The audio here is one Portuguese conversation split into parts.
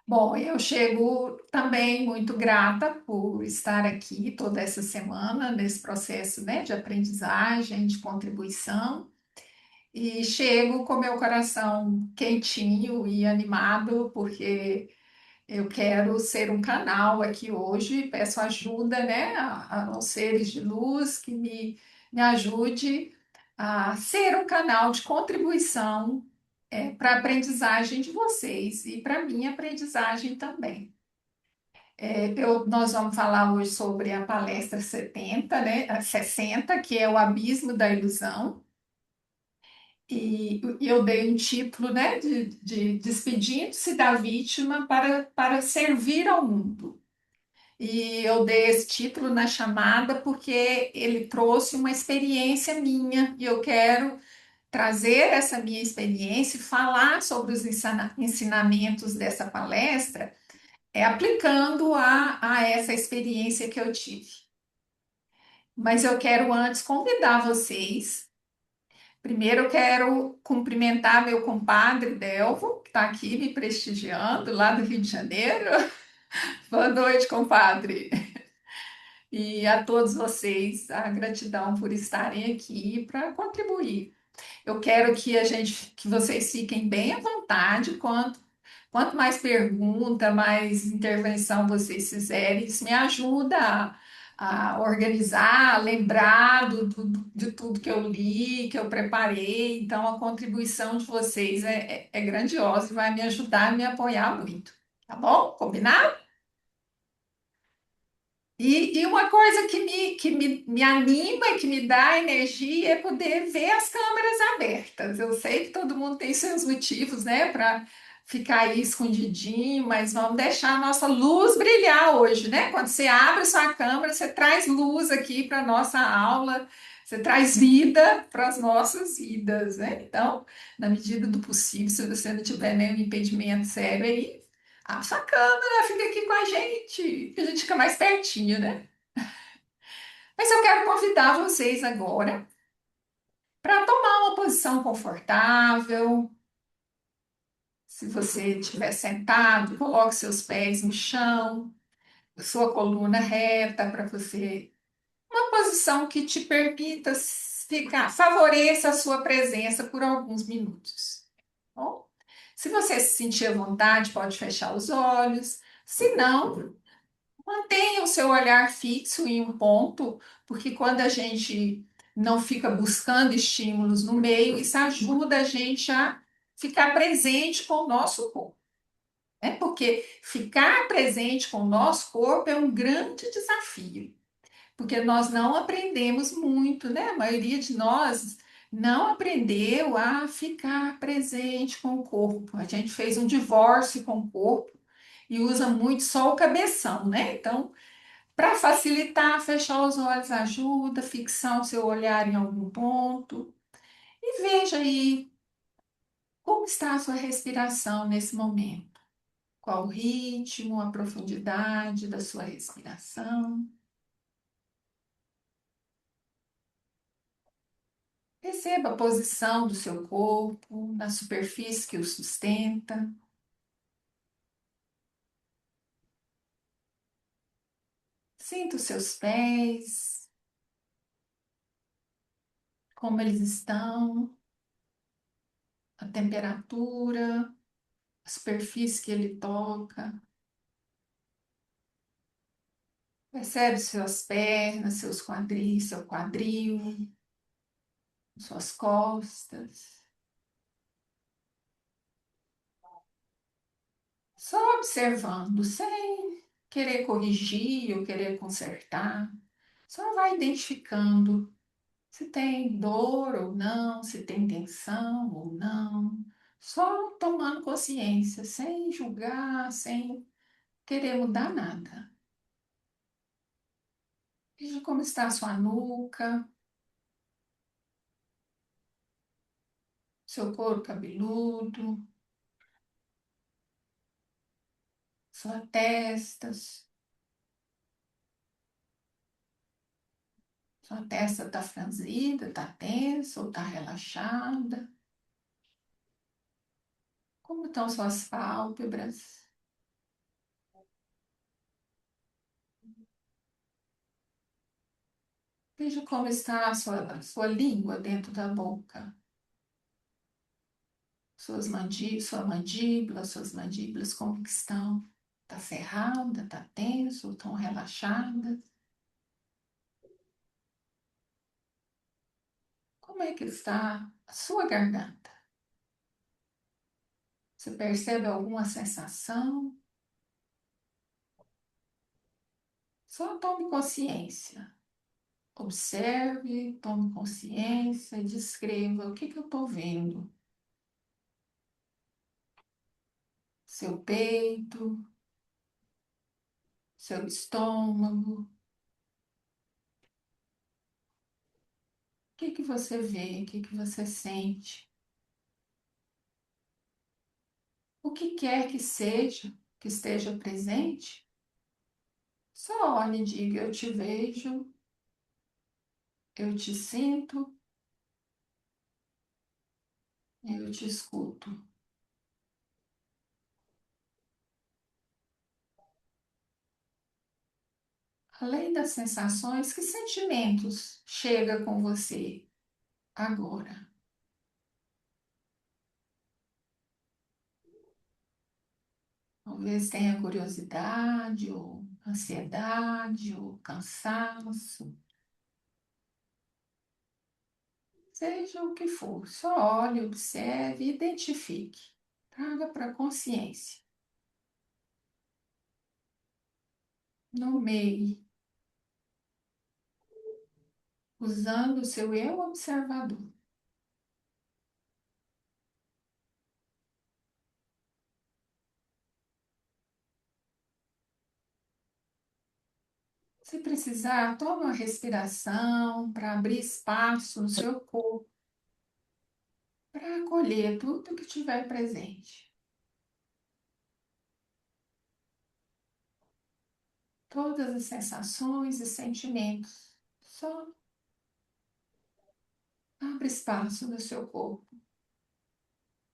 Bom, eu chego também muito grata por estar aqui toda essa semana nesse processo, né, de aprendizagem, de contribuição, e chego com meu coração quentinho e animado, porque eu quero ser um canal aqui hoje, peço ajuda, né, aos seres de luz que me ajude a ser um canal de contribuição para a aprendizagem de vocês e para a minha aprendizagem também. Nós vamos falar hoje sobre a palestra 70, né, a 60, que é o Abismo da Ilusão, e eu dei um título, né, de Despedindo-se da Vítima para servir ao mundo. E eu dei esse título na chamada porque ele trouxe uma experiência minha e eu quero trazer essa minha experiência e falar sobre os ensinamentos dessa palestra, aplicando a essa experiência que eu tive. Mas eu quero antes convidar vocês. Primeiro, eu quero cumprimentar meu compadre Delvo, que está aqui me prestigiando, lá do Rio de Janeiro. Boa noite, compadre. E a todos vocês, a gratidão por estarem aqui para contribuir. Eu quero que vocês fiquem bem à vontade quanto mais pergunta, mais intervenção vocês fizerem, isso me ajuda a organizar, a lembrar de tudo que eu li, que eu preparei. Então, a contribuição de vocês é grandiosa e vai me ajudar e me apoiar muito. Tá bom? Combinado? E uma coisa que me anima e que me dá energia é poder ver as câmeras abertas. Eu sei que todo mundo tem seus motivos, né, para ficar aí escondidinho, mas vamos deixar a nossa luz brilhar hoje, né? Quando você abre sua câmera, você traz luz aqui para a nossa aula, você traz vida para as nossas vidas, né? Então, na medida do possível, se você não tiver nenhum impedimento sério aí, abre sua câmera, fica aqui com a gente, que a gente fica mais pertinho, né? Mas eu quero convidar vocês agora para tomar uma posição confortável. Se você estiver sentado, coloque seus pés no chão, sua coluna reta para você. Uma posição que te permita ficar, favoreça a sua presença por alguns minutos. Tá bom? Se você se sentir à vontade, pode fechar os olhos. Se não, mantenha o seu olhar fixo em um ponto, porque quando a gente não fica buscando estímulos no meio, isso ajuda a gente a ficar presente com o nosso corpo. Né? Porque ficar presente com o nosso corpo é um grande desafio, porque nós não aprendemos muito, né? A maioria de nós não aprendeu a ficar presente com o corpo. A gente fez um divórcio com o corpo e usa muito só o cabeção, né? Então, para facilitar, fechar os olhos ajuda, fixar o seu olhar em algum ponto e veja aí como está a sua respiração nesse momento. Qual o ritmo, a profundidade da sua respiração. Perceba a posição do seu corpo na superfície que o sustenta. Sinta os seus pés, como eles estão, a temperatura, a superfície que ele toca. Percebe suas pernas, seus quadris, seu quadril, suas costas. Só observando, sem querer corrigir ou querer consertar. Só vai identificando se tem dor ou não, se tem tensão ou não. Só tomando consciência, sem julgar, sem querer mudar nada. Veja como está a sua nuca, seu couro cabeludo, sua testa. Sua testa está franzida, está tensa ou está relaxada? Como estão suas pálpebras? Veja como está a sua língua dentro da boca. Suas mandíbulas, como que estão? Está cerrada, está tenso, estão relaxadas? Como é que está a sua garganta? Você percebe alguma sensação? Só tome consciência. Observe, tome consciência, descreva o que que eu estou vendo. Seu peito, seu estômago. O que que você vê? O que que você sente? O que quer que seja, que esteja presente, só olhe e diga: eu te vejo, eu te sinto, eu te escuto. Além das sensações, que sentimentos chega com você agora? Talvez tenha curiosidade, ou ansiedade, ou cansaço, seja o que for, só olhe, observe e identifique. Traga para a consciência. Nomeie, usando o seu eu observador. Se precisar, tome uma respiração para abrir espaço no seu corpo, para acolher tudo que tiver presente. Todas as sensações e sentimentos. Só abra espaço no seu corpo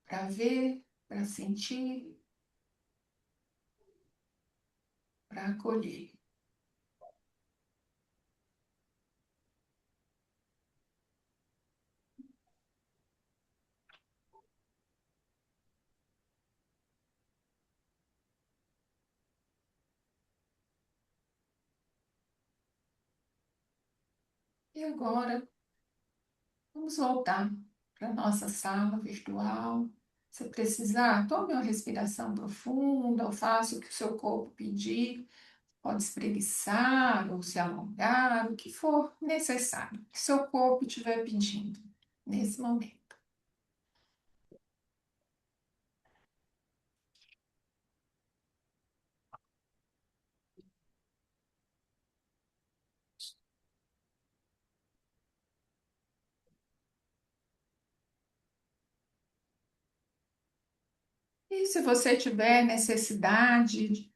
para ver, para sentir, para acolher. E agora, vamos voltar para a nossa sala virtual. Se precisar, tome uma respiração profunda ou faça o que o seu corpo pedir. Pode espreguiçar ou se alongar, o que for necessário, que seu corpo estiver pedindo nesse momento. E se você tiver necessidade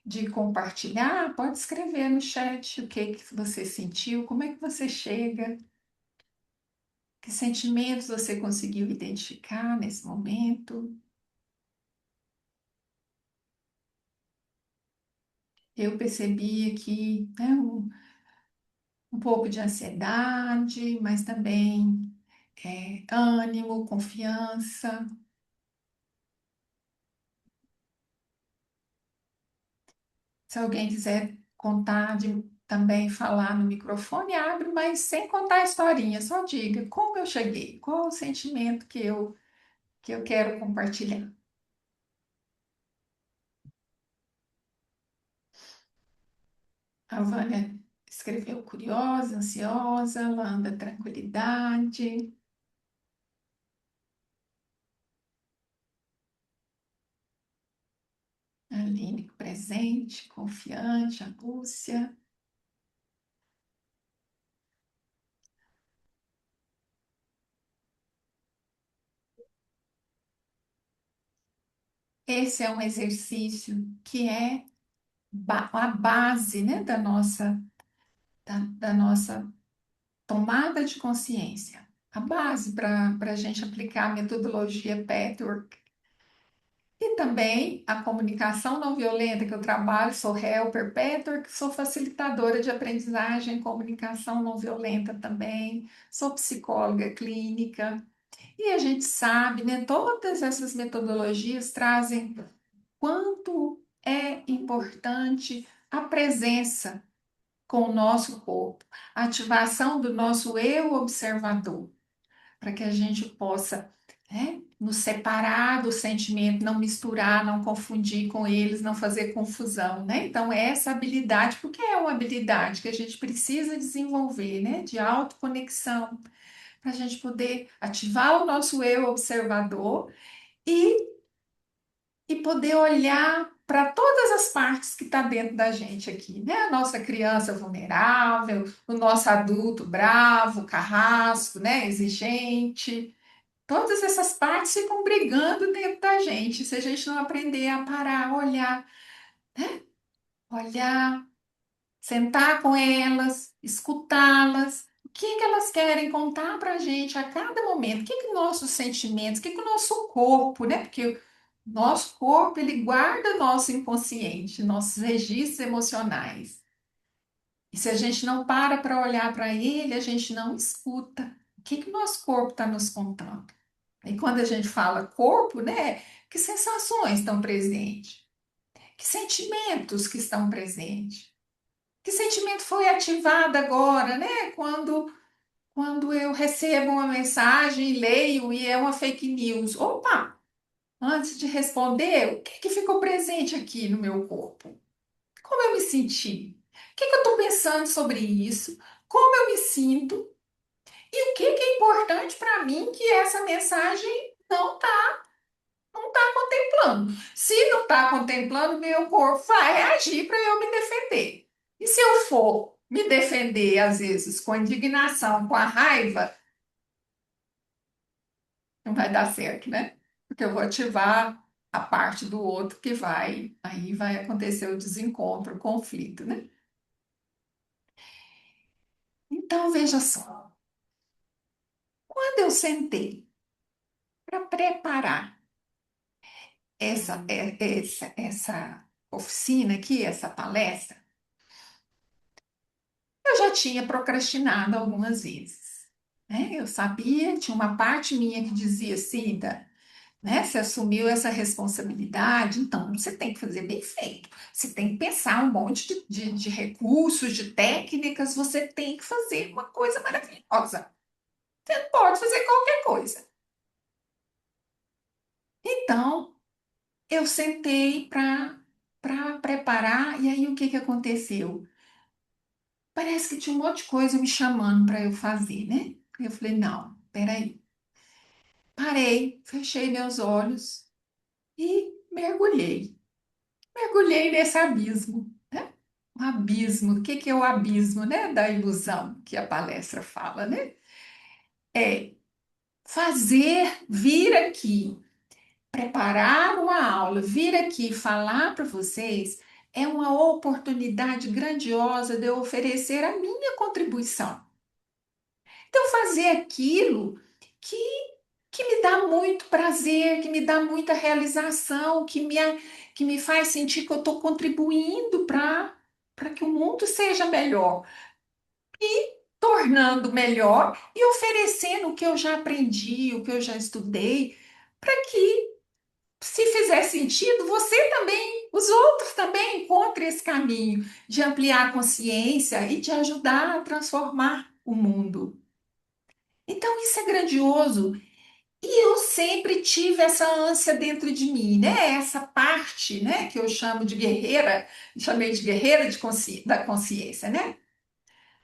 de compartilhar, pode escrever no chat o que que você sentiu, como é que você chega, que sentimentos você conseguiu identificar nesse momento. Eu percebi aqui, né, um pouco de ansiedade, mas também ânimo, confiança. Se alguém quiser contar, também falar no microfone, abre, mas sem contar a historinha, só diga como eu cheguei, qual o sentimento que eu quero compartilhar. A Vânia escreveu curiosa, ansiosa, Landa, tranquilidade, Aline, presente, confiante, a Lúcia. Esse é um exercício que é a base, né, da nossa tomada de consciência. A base para a gente aplicar a metodologia Pathwork E também a comunicação não violenta, que eu trabalho, sou helper, pedagogue, que sou facilitadora de aprendizagem em comunicação não violenta também, sou psicóloga clínica. E a gente sabe, né, todas essas metodologias trazem quanto é importante a presença com o nosso corpo, a ativação do nosso eu observador, para que a gente possa, né, nos separar do sentimento, não misturar, não confundir com eles, não fazer confusão, né? Então, essa habilidade, porque é uma habilidade que a gente precisa desenvolver, né, de autoconexão, para a gente poder ativar o nosso eu observador e poder olhar para todas as partes que está dentro da gente aqui, né? A nossa criança vulnerável, o nosso adulto bravo, carrasco, né? Exigente. Todas essas partes ficam brigando dentro da gente. Se a gente não aprender a parar, olhar, sentar com elas, escutá-las, o que que elas querem contar para a gente a cada momento, o que que nossos sentimentos, o que que o nosso corpo, né? Porque o nosso corpo, ele guarda nosso inconsciente, nossos registros emocionais. E se a gente não para olhar para ele, a gente não escuta. O que que o nosso corpo está nos contando? E quando a gente fala corpo, né? Que sensações estão presentes? Que sentimentos que estão presentes? Que sentimento foi ativado agora, né? Quando eu recebo uma mensagem, leio e é uma fake news. Opa! Antes de responder, o que que ficou presente aqui no meu corpo? Como eu me senti? O que que eu estou pensando sobre isso? Como eu me sinto? E o que que é importante para mim que essa mensagem não está contemplando? Se não está contemplando, meu corpo vai reagir para eu me defender. E se eu for me defender, às vezes, com a indignação, com a raiva, não vai dar certo, né? Porque eu vou ativar a parte do outro que aí vai acontecer o desencontro, o conflito, né? Então, veja só, quando eu sentei para preparar essa oficina aqui, essa palestra, eu já tinha procrastinado algumas vezes, né? Eu sabia, tinha uma parte minha que dizia assim, né? Você assumiu essa responsabilidade, então você tem que fazer bem feito. Você tem que pensar um monte de recursos, de técnicas, você tem que fazer uma coisa maravilhosa. Você não pode fazer qualquer coisa. Então, eu sentei para preparar, e aí o que que aconteceu? Parece que tinha um monte de coisa me chamando para eu fazer, né? Eu falei, não, peraí. Parei, fechei meus olhos e mergulhei. Mergulhei nesse abismo, né? Um abismo. O que que é o abismo, né? Da ilusão que a palestra fala, né? É fazer, vir aqui, preparar uma aula, vir aqui falar para vocês é uma oportunidade grandiosa de eu oferecer a minha contribuição. Então, fazer aquilo que, que me dá muito prazer, que me dá muita realização, que me faz sentir que eu estou contribuindo para que o mundo seja melhor, tornando melhor e oferecendo o que eu já aprendi, o que eu já estudei, para que, se fizer sentido, você também, os outros também encontrem esse caminho de ampliar a consciência e de ajudar a transformar o mundo. Então, isso é grandioso. E eu sempre tive essa ânsia dentro de mim, né? Essa parte, né, que eu chamo de guerreira, chamei de guerreira da consciência, né?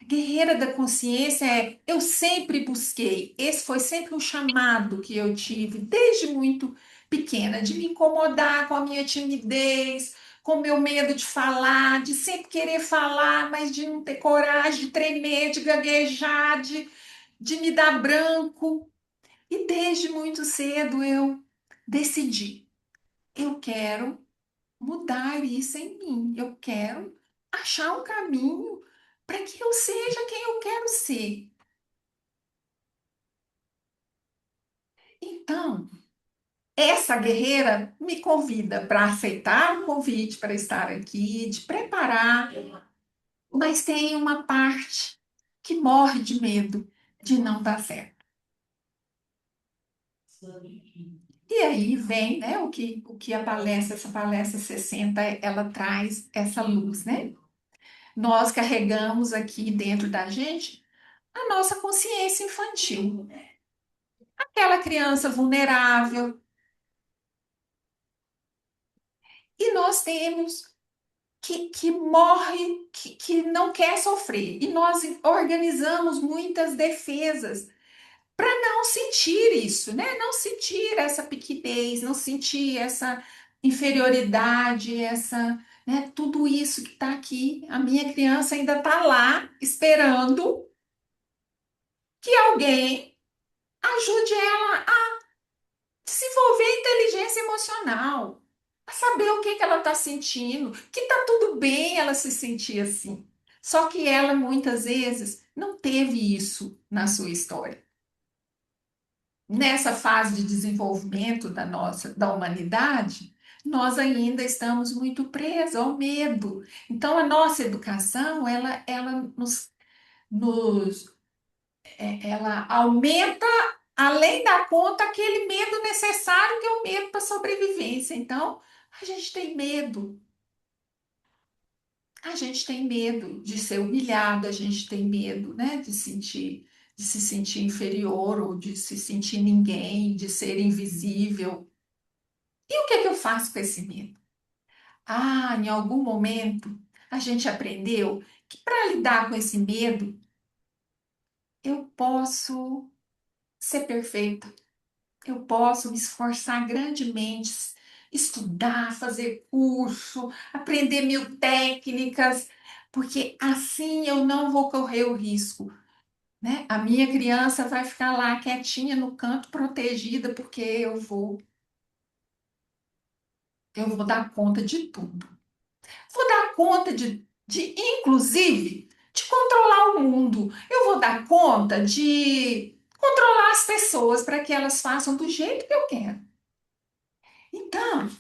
Guerreira da consciência é, eu sempre busquei, esse foi sempre um chamado que eu tive desde muito pequena, de me incomodar com a minha timidez, com o meu medo de falar, de sempre querer falar, mas de não ter coragem, de tremer, de gaguejar, de me dar branco. E desde muito cedo eu decidi, eu quero mudar isso em mim, eu quero achar um caminho para que eu seja quem eu quero ser. Então, Essa guerreira me convida para aceitar o convite para estar aqui, de preparar, mas tem uma parte que morre de medo de não dar certo. E aí vem, né, o que essa palestra 60 ela traz essa luz, né? Nós carregamos aqui dentro da gente a nossa consciência infantil. Aquela criança vulnerável, e nós temos que morre, que não quer sofrer. E nós organizamos muitas defesas para não sentir isso, né? Não sentir essa pequenez, não sentir essa inferioridade, né? Tudo isso que está aqui. A minha criança ainda está lá esperando que alguém ajude ela desenvolver inteligência emocional, a saber o que que ela está sentindo, que tá tudo bem ela se sentir assim. Só que ela muitas vezes não teve isso na sua história. Nessa fase de desenvolvimento da humanidade, nós ainda estamos muito presos ao medo. Então, a nossa educação, ela nos ela aumenta, além da conta, aquele medo necessário que é o medo para a sobrevivência. Então, a gente tem medo. A gente tem medo de ser humilhado, a gente tem medo, né, de se sentir inferior ou de se sentir ninguém, de ser invisível. E o que é que eu faço com esse medo? Ah, em algum momento a gente aprendeu que para lidar com esse medo, eu posso ser perfeita. Eu posso me esforçar grandemente, estudar, fazer curso, aprender mil técnicas, porque assim eu não vou correr o risco, né? A minha criança vai ficar lá quietinha no canto, protegida, porque eu vou dar conta de tudo. Vou dar conta inclusive, de controlar o mundo. Eu vou dar conta de controlar as pessoas para que elas façam do jeito que eu quero. Então,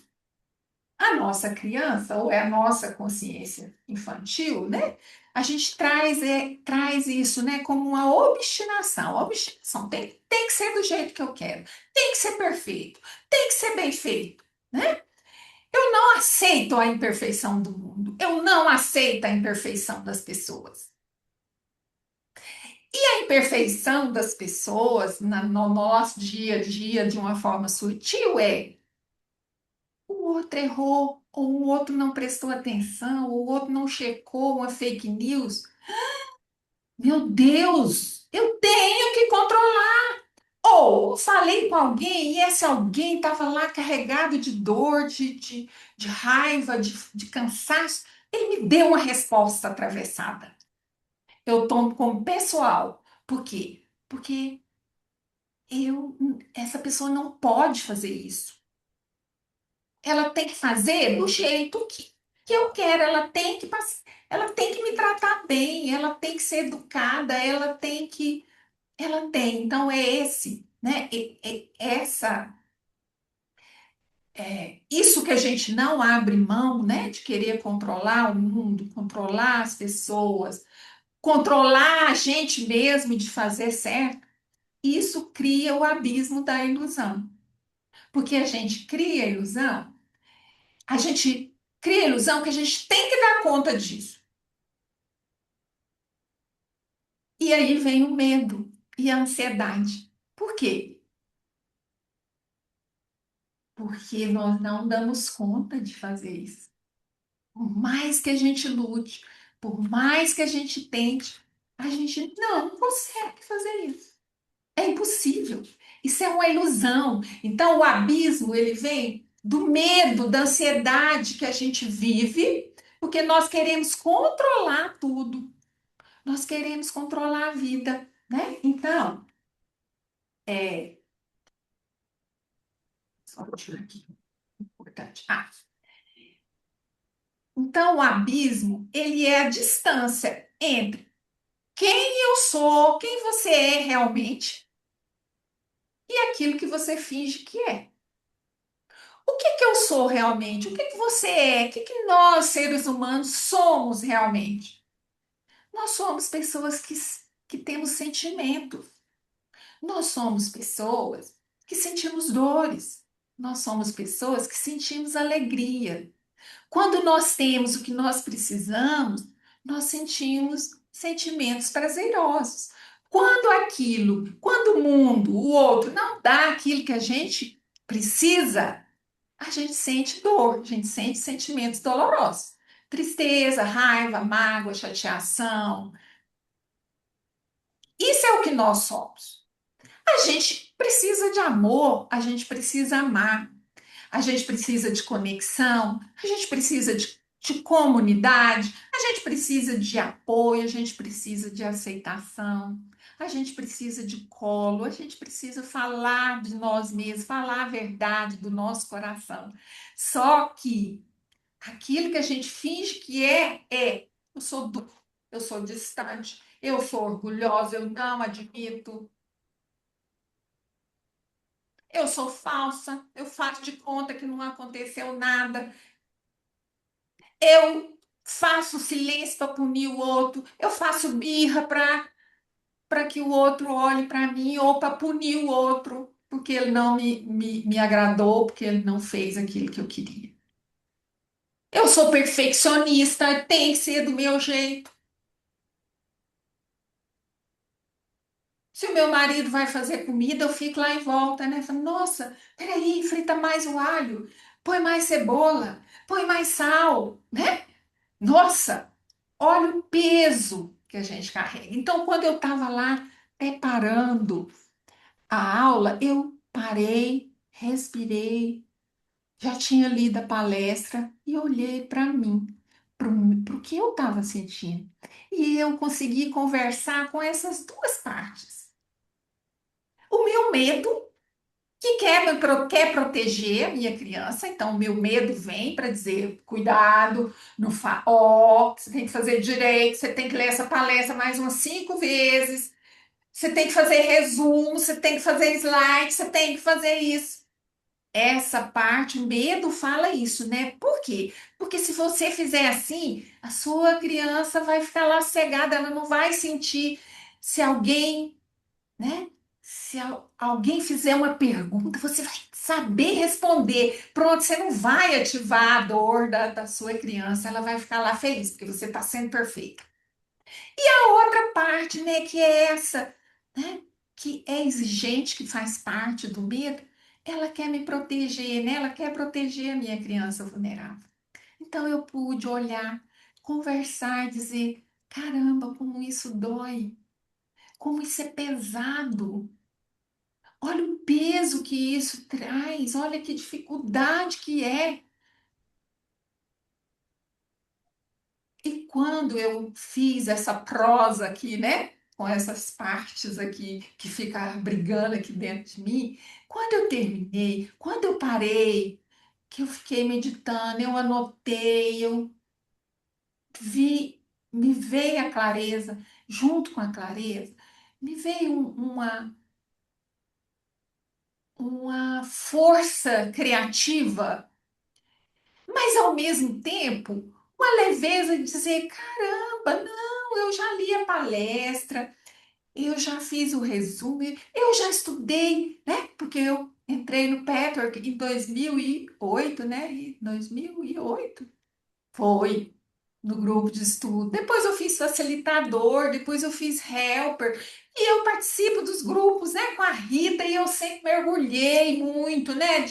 a nossa criança, ou é a nossa consciência infantil, né? A gente traz isso, né, como uma obstinação. Obstinação tem que ser do jeito que eu quero, tem que ser perfeito, tem que ser bem feito, né? Eu não aceito a imperfeição do mundo, eu não aceito a imperfeição das pessoas. E a imperfeição das pessoas no nosso dia a dia, de uma forma sutil, o outro errou, ou o outro não prestou atenção, ou o outro não checou uma fake news. Meu Deus, eu tenho que controlar. Ou falei com alguém e esse alguém estava lá carregado de dor, de raiva, de cansaço. Ele me deu uma resposta atravessada. Eu tomo como pessoal. Por quê? Porque essa pessoa não pode fazer isso. Ela tem que fazer do jeito que eu quero, ela tem que me tratar bem, ela tem que ser educada, ela tem. Então é esse, né? Isso que a gente não abre mão, né? De querer controlar o mundo, controlar as pessoas, controlar a gente mesmo de fazer certo. Isso cria o abismo da ilusão, porque a gente cria a ilusão que a gente tem que dar conta disso. E aí vem o medo e a ansiedade. Por quê? Porque nós não damos conta de fazer isso. Por mais que a gente lute, por mais que a gente tente, a gente não consegue fazer isso. É impossível. Isso é uma ilusão. Então, o abismo, ele vem do medo, da ansiedade que a gente vive, porque nós queremos controlar tudo. Nós queremos controlar a vida, né? Então, é, só vou tirar aqui, importante. Então o abismo, ele é a distância entre quem eu sou, quem você é realmente, e aquilo que você finge que é. O que que eu sou realmente? O que que você é? O que que nós, seres humanos, somos realmente? Nós somos pessoas que temos sentimentos. Nós somos pessoas que sentimos dores. Nós somos pessoas que sentimos alegria. Quando nós temos o que nós precisamos, nós sentimos sentimentos prazerosos. Quando o mundo, o outro, não dá aquilo que a gente precisa, a gente sente dor, a gente sente sentimentos dolorosos. Tristeza, raiva, mágoa, chateação. Isso é o que nós somos. A gente precisa de amor, a gente precisa amar. A gente precisa de conexão, a gente precisa de comunidade, a gente precisa de apoio, a gente precisa de aceitação, a gente precisa de colo, a gente precisa falar de nós mesmos, falar a verdade do nosso coração. Só que aquilo que a gente finge que é. Eu sou duro, eu sou distante, eu sou orgulhosa, eu não admito, eu sou falsa, eu faço de conta que não aconteceu nada. Eu faço silêncio para punir o outro, eu faço birra para que o outro olhe para mim ou para punir o outro, porque ele não me agradou, porque ele não fez aquilo que eu queria. Eu sou perfeccionista, tem que ser do meu jeito. Se o meu marido vai fazer comida, eu fico lá em volta, né? Falo, nossa, peraí, frita mais o alho, põe mais cebola, põe mais sal, né? Nossa, olha o peso que a gente carrega. Então, quando eu estava lá preparando a aula, eu parei, respirei, já tinha lido a palestra e olhei para mim, para o que eu estava sentindo. E eu consegui conversar com essas duas partes. O meu medo, que quer proteger a minha criança, então o meu medo vem para dizer: cuidado, não ó, você tem que fazer direito, você tem que ler essa palestra mais umas 5 vezes, você tem que fazer resumo, você tem que fazer slide, você tem que fazer isso. Essa parte, o medo fala isso, né? Por quê? Porque se você fizer assim, a sua criança vai ficar lá cegada, ela não vai sentir se alguém, né? Se alguém fizer uma pergunta, você vai saber responder. Pronto, você não vai ativar a dor da sua criança, ela vai ficar lá feliz, porque você está sendo perfeita. A outra parte, né, que é essa, né, que é exigente, que faz parte do medo, ela quer me proteger, né? Ela quer proteger a minha criança vulnerável. Então eu pude olhar, conversar, dizer: caramba, como isso dói, como isso é pesado. Olha o peso que isso traz, olha que dificuldade que é. E quando eu fiz essa prosa aqui, né, com essas partes aqui que ficam brigando aqui dentro de mim, quando eu terminei, quando eu parei, que eu fiquei meditando, eu anotei, eu vi, me veio a clareza, junto com a clareza, me veio uma força criativa, mas ao mesmo tempo, uma leveza de dizer: caramba, não, eu já li a palestra, eu já fiz o resumo, eu já estudei, né? Porque eu entrei no Petwork em 2008, né? 2008 foi no grupo de estudo. Depois eu fiz facilitador, depois eu fiz helper. E eu participo dos grupos, né, com a Rita, e eu sempre mergulhei muito, né,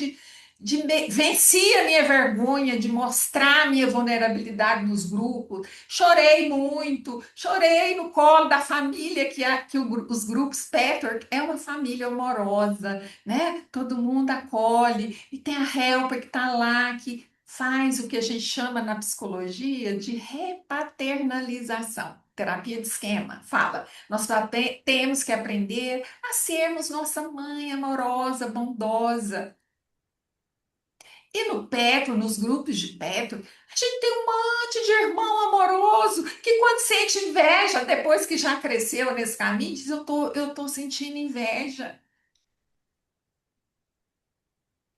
venci a minha vergonha de mostrar a minha vulnerabilidade nos grupos. Chorei muito, chorei no colo da família os grupos Patchwork é uma família amorosa, né? Todo mundo acolhe e tem a helper que está lá que faz o que a gente chama na psicologia de repaternalização. Terapia de esquema fala, nós temos que aprender a sermos nossa mãe amorosa, bondosa. E no Petro, nos grupos de Petro, a gente tem um monte de irmão amoroso que quando sente inveja, depois que já cresceu nesse caminho, diz: eu tô sentindo inveja.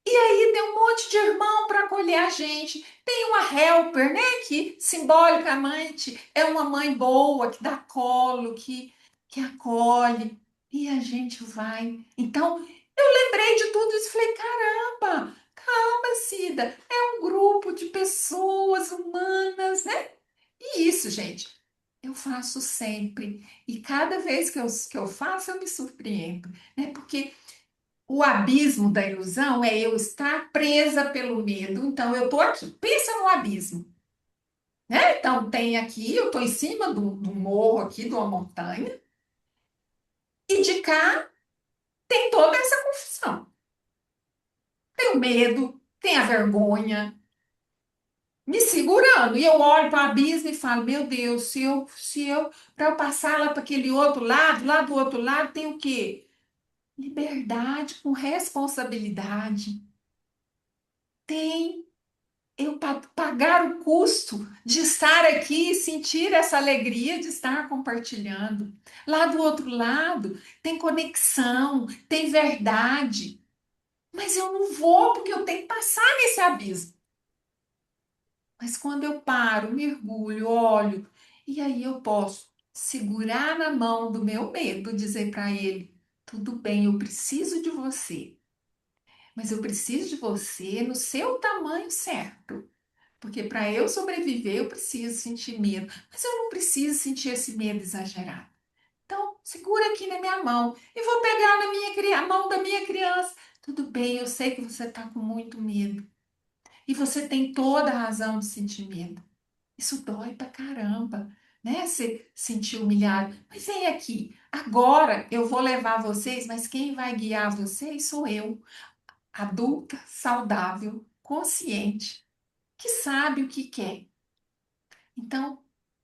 E tem um monte de irmão para acolher a gente. Tem uma helper, né? Que simbolicamente é uma mãe boa, que dá colo, que acolhe. E a gente vai. Então, eu lembrei de tudo isso e falei: caramba, calma, Cida. É um grupo de pessoas humanas, né? E isso, gente, eu faço sempre. E cada vez que eu faço, eu me surpreendo, né? Porque o abismo da ilusão é eu estar presa pelo medo. Então, eu estou aqui. Pensa no abismo, né? Então, tem aqui, eu estou em cima do morro aqui, de uma montanha, e de cá tem toda essa confusão. Tem o medo, tem a vergonha, me segurando. E eu olho para o abismo e falo, meu Deus, para eu passar lá para aquele outro lado, lá do outro lado, tem o quê? Liberdade com responsabilidade. Tem eu pagar o custo de estar aqui e sentir essa alegria de estar compartilhando. Lá do outro lado, tem conexão, tem verdade. Mas eu não vou porque eu tenho que passar nesse abismo. Mas quando eu paro, mergulho, olho, e aí eu posso segurar na mão do meu medo, dizer para ele: tudo bem, eu preciso de você, mas eu preciso de você no seu tamanho certo. Porque para eu sobreviver, eu preciso sentir medo. Mas eu não preciso sentir esse medo exagerado. Então, segura aqui na minha mão e vou pegar na a mão da minha criança. Tudo bem, eu sei que você está com muito medo. E você tem toda a razão de sentir medo. Isso dói pra caramba, né? Você sentir humilhado. Mas vem aqui. Agora eu vou levar vocês, mas quem vai guiar vocês sou eu, adulta, saudável, consciente, que sabe o que quer. Então,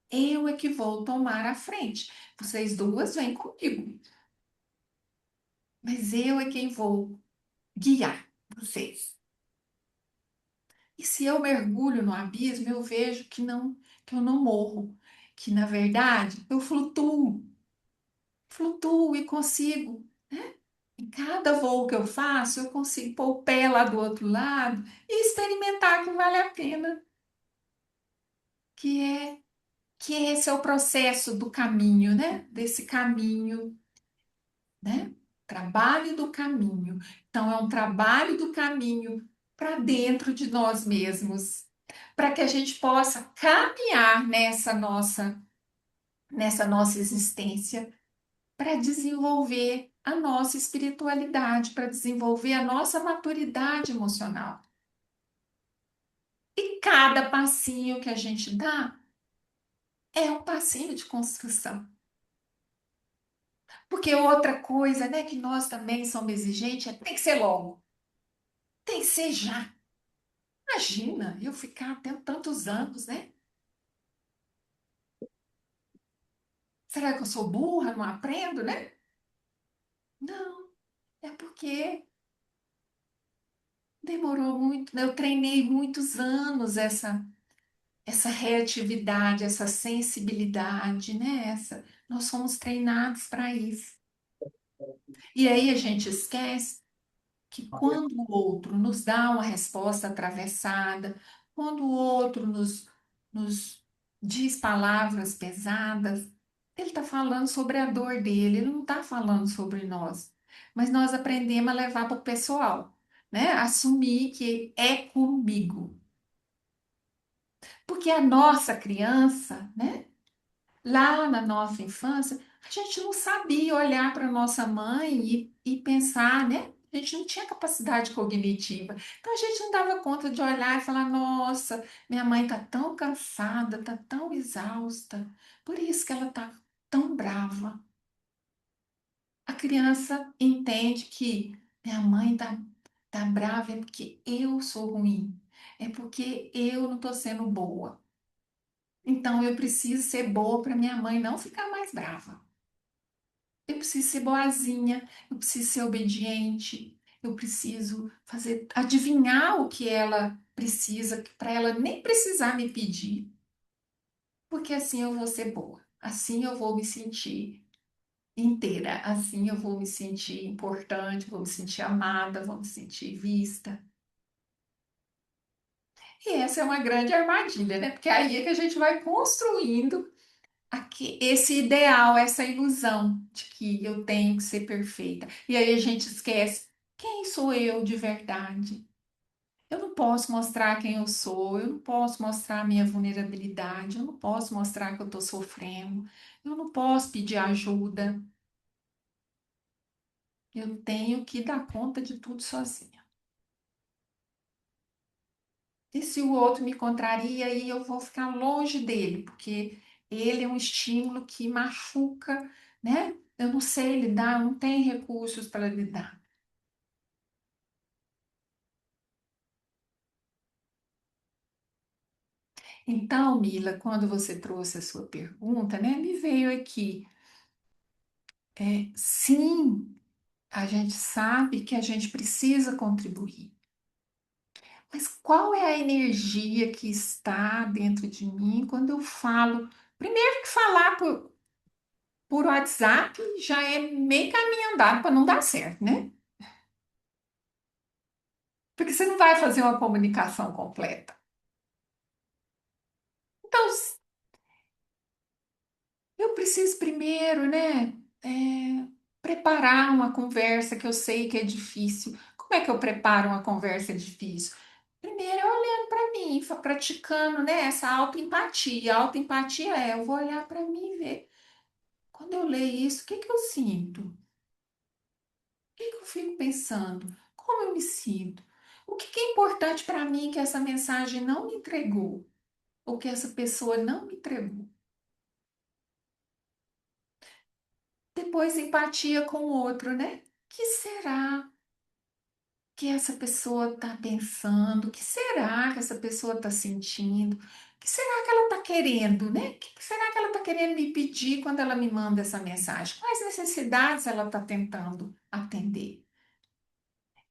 eu é que vou tomar a frente. Vocês duas vêm comigo, mas eu é quem vou guiar vocês. E se eu mergulho no abismo, eu vejo que eu não morro, que na verdade eu flutuo, flutuo e consigo, né? Em cada voo que eu faço, eu consigo pôr o pé lá do outro lado e experimentar que vale a pena, que é que esse é o processo do caminho, né? Desse caminho, né? Trabalho do caminho. Então, é um trabalho do caminho para dentro de nós mesmos, para que a gente possa caminhar nessa nossa existência, para desenvolver a nossa espiritualidade, para desenvolver a nossa maturidade emocional. E cada passinho que a gente dá é um passinho de construção. Porque outra coisa, né, que nós também somos exigentes, é tem que ser logo, tem que ser já. Imagina, eu ficar até tantos anos, né? Será que eu sou burra, não aprendo, né? Não, é porque demorou muito, né? Eu treinei muitos anos essa reatividade, essa sensibilidade, né? Nós somos treinados para isso. E aí a gente esquece que quando o outro nos dá uma resposta atravessada, quando o outro nos diz palavras pesadas, ele está falando sobre a dor dele, ele não está falando sobre nós. Mas nós aprendemos a levar para o pessoal, né? Assumir que é comigo. Porque a nossa criança, né? Lá na nossa infância, a gente não sabia olhar para nossa mãe e pensar, né? A gente não tinha capacidade cognitiva. Então a gente não dava conta de olhar e falar: nossa, minha mãe está tão cansada, está tão exausta, por isso que ela está tão brava. A criança entende que minha mãe tá brava é porque eu sou ruim, é porque eu não estou sendo boa. Então eu preciso ser boa para minha mãe não ficar mais brava. Eu preciso ser boazinha, eu preciso ser obediente, eu preciso fazer, adivinhar o que ela precisa, para ela nem precisar me pedir, porque assim eu vou ser boa, assim eu vou me sentir inteira, assim eu vou me sentir importante, vou me sentir amada, vou me sentir vista. E essa é uma grande armadilha, né? Porque aí é que a gente vai construindo aqui, esse ideal, essa ilusão de que eu tenho que ser perfeita. E aí a gente esquece quem sou eu de verdade. Eu não posso mostrar quem eu sou, eu não posso mostrar a minha vulnerabilidade, eu não posso mostrar que eu estou sofrendo, eu não posso pedir ajuda, eu tenho que dar conta de tudo sozinha. E se o outro me contraria, aí eu vou ficar longe dele, porque ele é um estímulo que machuca, né? Eu não sei lidar, eu não tenho recursos para lidar. Então, Mila, quando você trouxe a sua pergunta, né, me veio aqui, sim, a gente sabe que a gente precisa contribuir, mas qual é a energia que está dentro de mim quando eu falo? Primeiro que falar por WhatsApp já é meio caminho andado para não dar certo, né? Porque você não vai fazer uma comunicação completa. Então, eu preciso primeiro, né, preparar uma conversa que eu sei que é difícil. Como é que eu preparo uma conversa difícil? Primeiro, eu olhando para mim, praticando, né, essa autoempatia. Autoempatia é, eu vou olhar para mim e ver. Quando eu leio isso, o que que eu sinto? O que que eu fico pensando? Como eu me sinto? O que que é importante para mim que essa mensagem não me entregou? Ou que essa pessoa não me entregou? Depois, empatia com o outro, né? O que será que essa pessoa está pensando? O que será que essa pessoa está sentindo? O que será que ela está querendo, né? O que será que ela está querendo me pedir quando ela me manda essa mensagem? Quais necessidades ela está tentando atender?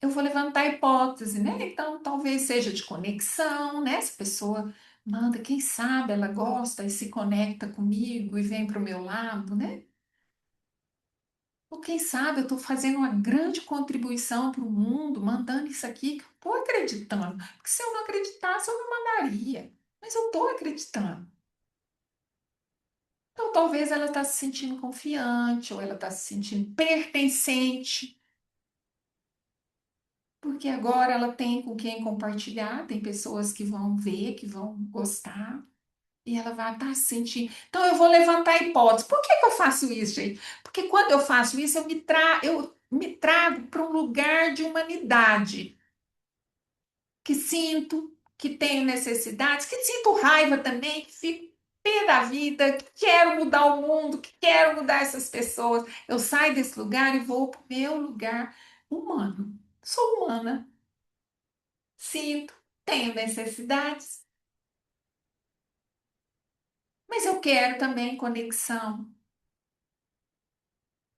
Eu vou levantar a hipótese, né? Então, talvez seja de conexão, né? Essa pessoa manda, quem sabe ela gosta e se conecta comigo e vem para o meu lado, né? Ou quem sabe eu estou fazendo uma grande contribuição para o mundo, mandando isso aqui que eu estou acreditando. Porque se eu não acreditasse, eu não mandaria. Mas eu estou acreditando. Então talvez ela está se sentindo confiante, ou ela está se sentindo pertencente, porque agora ela tem com quem compartilhar, tem pessoas que vão ver, que vão gostar. E ela vai estar se sentindo. Então, eu vou levantar a hipótese. Por que que eu faço isso, gente? Porque quando eu faço isso, eu me trago para um lugar de humanidade, que sinto, que tenho necessidades, que sinto raiva também, que fico pé da vida, que quero mudar o mundo, que quero mudar essas pessoas. Eu saio desse lugar e vou para o meu lugar humano. Sou humana, sinto, tenho necessidades, mas eu quero também conexão.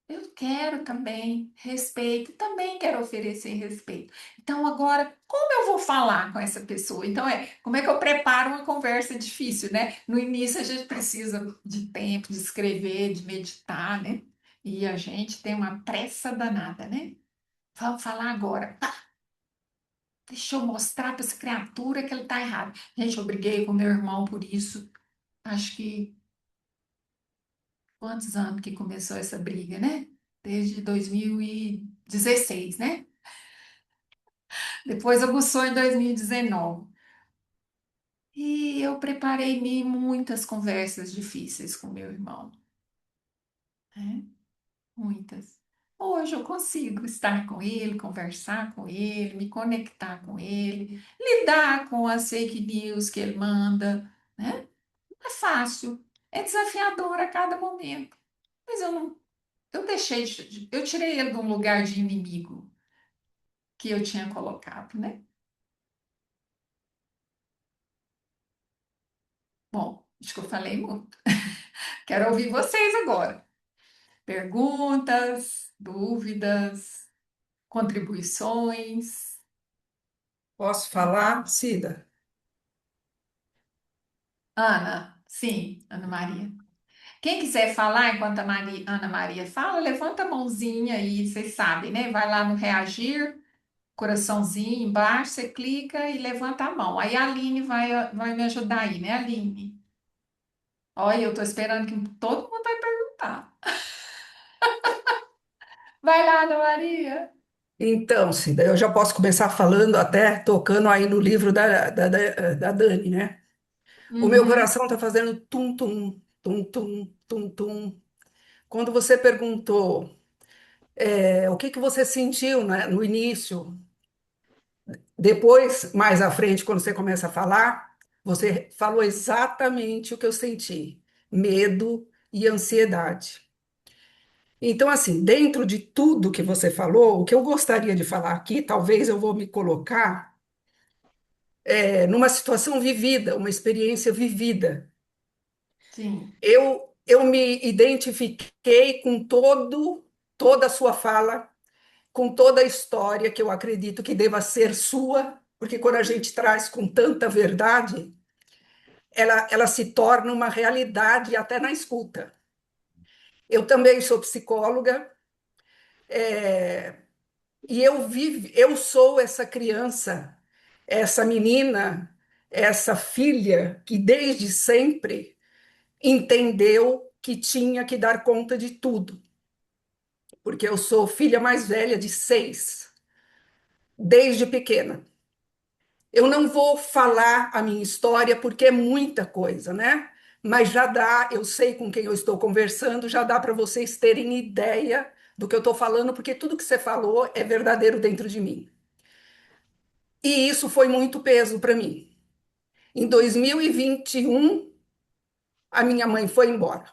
Eu quero também respeito, também quero oferecer respeito. Então, agora, como eu vou falar com essa pessoa? Então, como é que eu preparo uma conversa difícil, né? No início, a gente precisa de tempo, de escrever, de meditar, né? E a gente tem uma pressa danada, né? Vamos falar agora. Pá, deixa eu mostrar para essa criatura que ele está errado. Gente, eu briguei com meu irmão por isso. Acho que quantos anos que começou essa briga, né? Desde 2016, né? Depois aguçou em 2019. E eu preparei muitas conversas difíceis com meu irmão, né? Muitas. Hoje eu consigo estar com ele, conversar com ele, me conectar com ele, lidar com as fake news que ele manda, né? Não é fácil, é desafiador a cada momento. Mas eu não, eu deixei, eu tirei ele de um lugar de inimigo que eu tinha colocado, né? Bom, acho que eu falei muito. Quero ouvir vocês agora. Perguntas, dúvidas, contribuições. Posso falar, Cida? Ana, sim, Ana Maria. Quem quiser falar enquanto a Ana Maria fala, levanta a mãozinha aí, vocês sabem, né? Vai lá no reagir. coraçãozinho embaixo, você clica e levanta a mão. Aí a Aline vai me ajudar aí, né, Aline? Olha, eu tô esperando que todo mundo vai perguntar. Vai lá, Ana Maria. Então, Cida, eu já posso começar falando, até tocando aí no livro da Dani, né? O meu Uhum, coração está fazendo tum-tum, tum-tum, tum-tum. Quando você perguntou o que que você sentiu, né, no início, depois, mais à frente, quando você começa a falar, você falou exatamente o que eu senti: medo e ansiedade. Então, assim, dentro de tudo que você falou, o que eu gostaria de falar aqui, talvez eu vou me colocar numa situação vivida, uma experiência vivida. sim. Eu me identifiquei com toda a sua fala, com toda a história que eu acredito que deva ser sua, porque quando a gente traz com tanta verdade, ela se torna uma realidade até na escuta. Eu também sou psicóloga, é, e eu sou essa criança, essa menina, essa filha que desde sempre entendeu que tinha que dar conta de tudo, porque eu sou filha mais velha de seis, desde pequena. Eu não vou falar a minha história porque é muita coisa, né? Mas já dá, eu sei com quem eu estou conversando, já dá para vocês terem ideia do que eu estou falando, porque tudo que você falou é verdadeiro dentro de mim. E isso foi muito peso para mim. Em 2021, a minha mãe foi embora.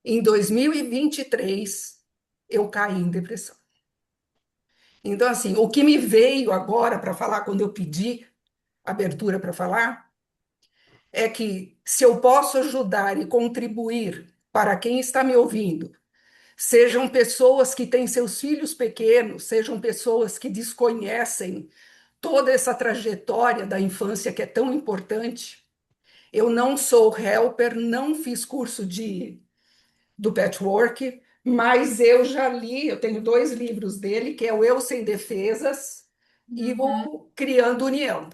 Em 2023, eu caí em depressão. Então, assim, o que me veio agora para falar, quando eu pedi abertura para falar, é que se eu posso ajudar e contribuir para quem está me ouvindo, sejam pessoas que têm seus filhos pequenos, sejam pessoas que desconhecem toda essa trajetória da infância que é tão importante. Eu não sou helper, não fiz curso do patchwork, mas eu já li, eu tenho dois livros dele, que é o Eu Sem Defesas e Uhum, o Criando União,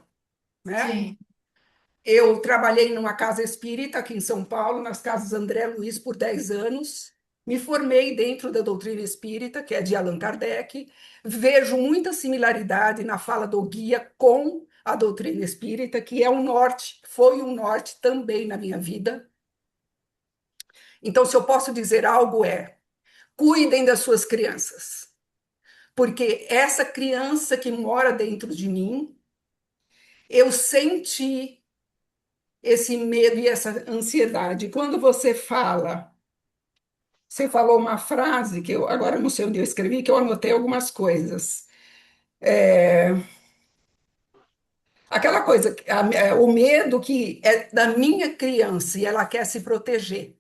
né? sim. Eu trabalhei numa casa espírita aqui em São Paulo, nas casas André Luiz, por 10 anos. Me formei dentro da doutrina espírita, que é de Allan Kardec. Vejo muita similaridade na fala do guia com a doutrina espírita, que é um norte, foi um norte também na minha vida. Então, se eu posso dizer algo, cuidem das suas crianças, porque essa criança que mora dentro de mim, eu senti esse medo e essa ansiedade. Quando você falou uma frase que eu agora não sei onde eu escrevi, que eu anotei algumas coisas. É, aquela coisa, o medo que é da minha criança e ela quer se proteger.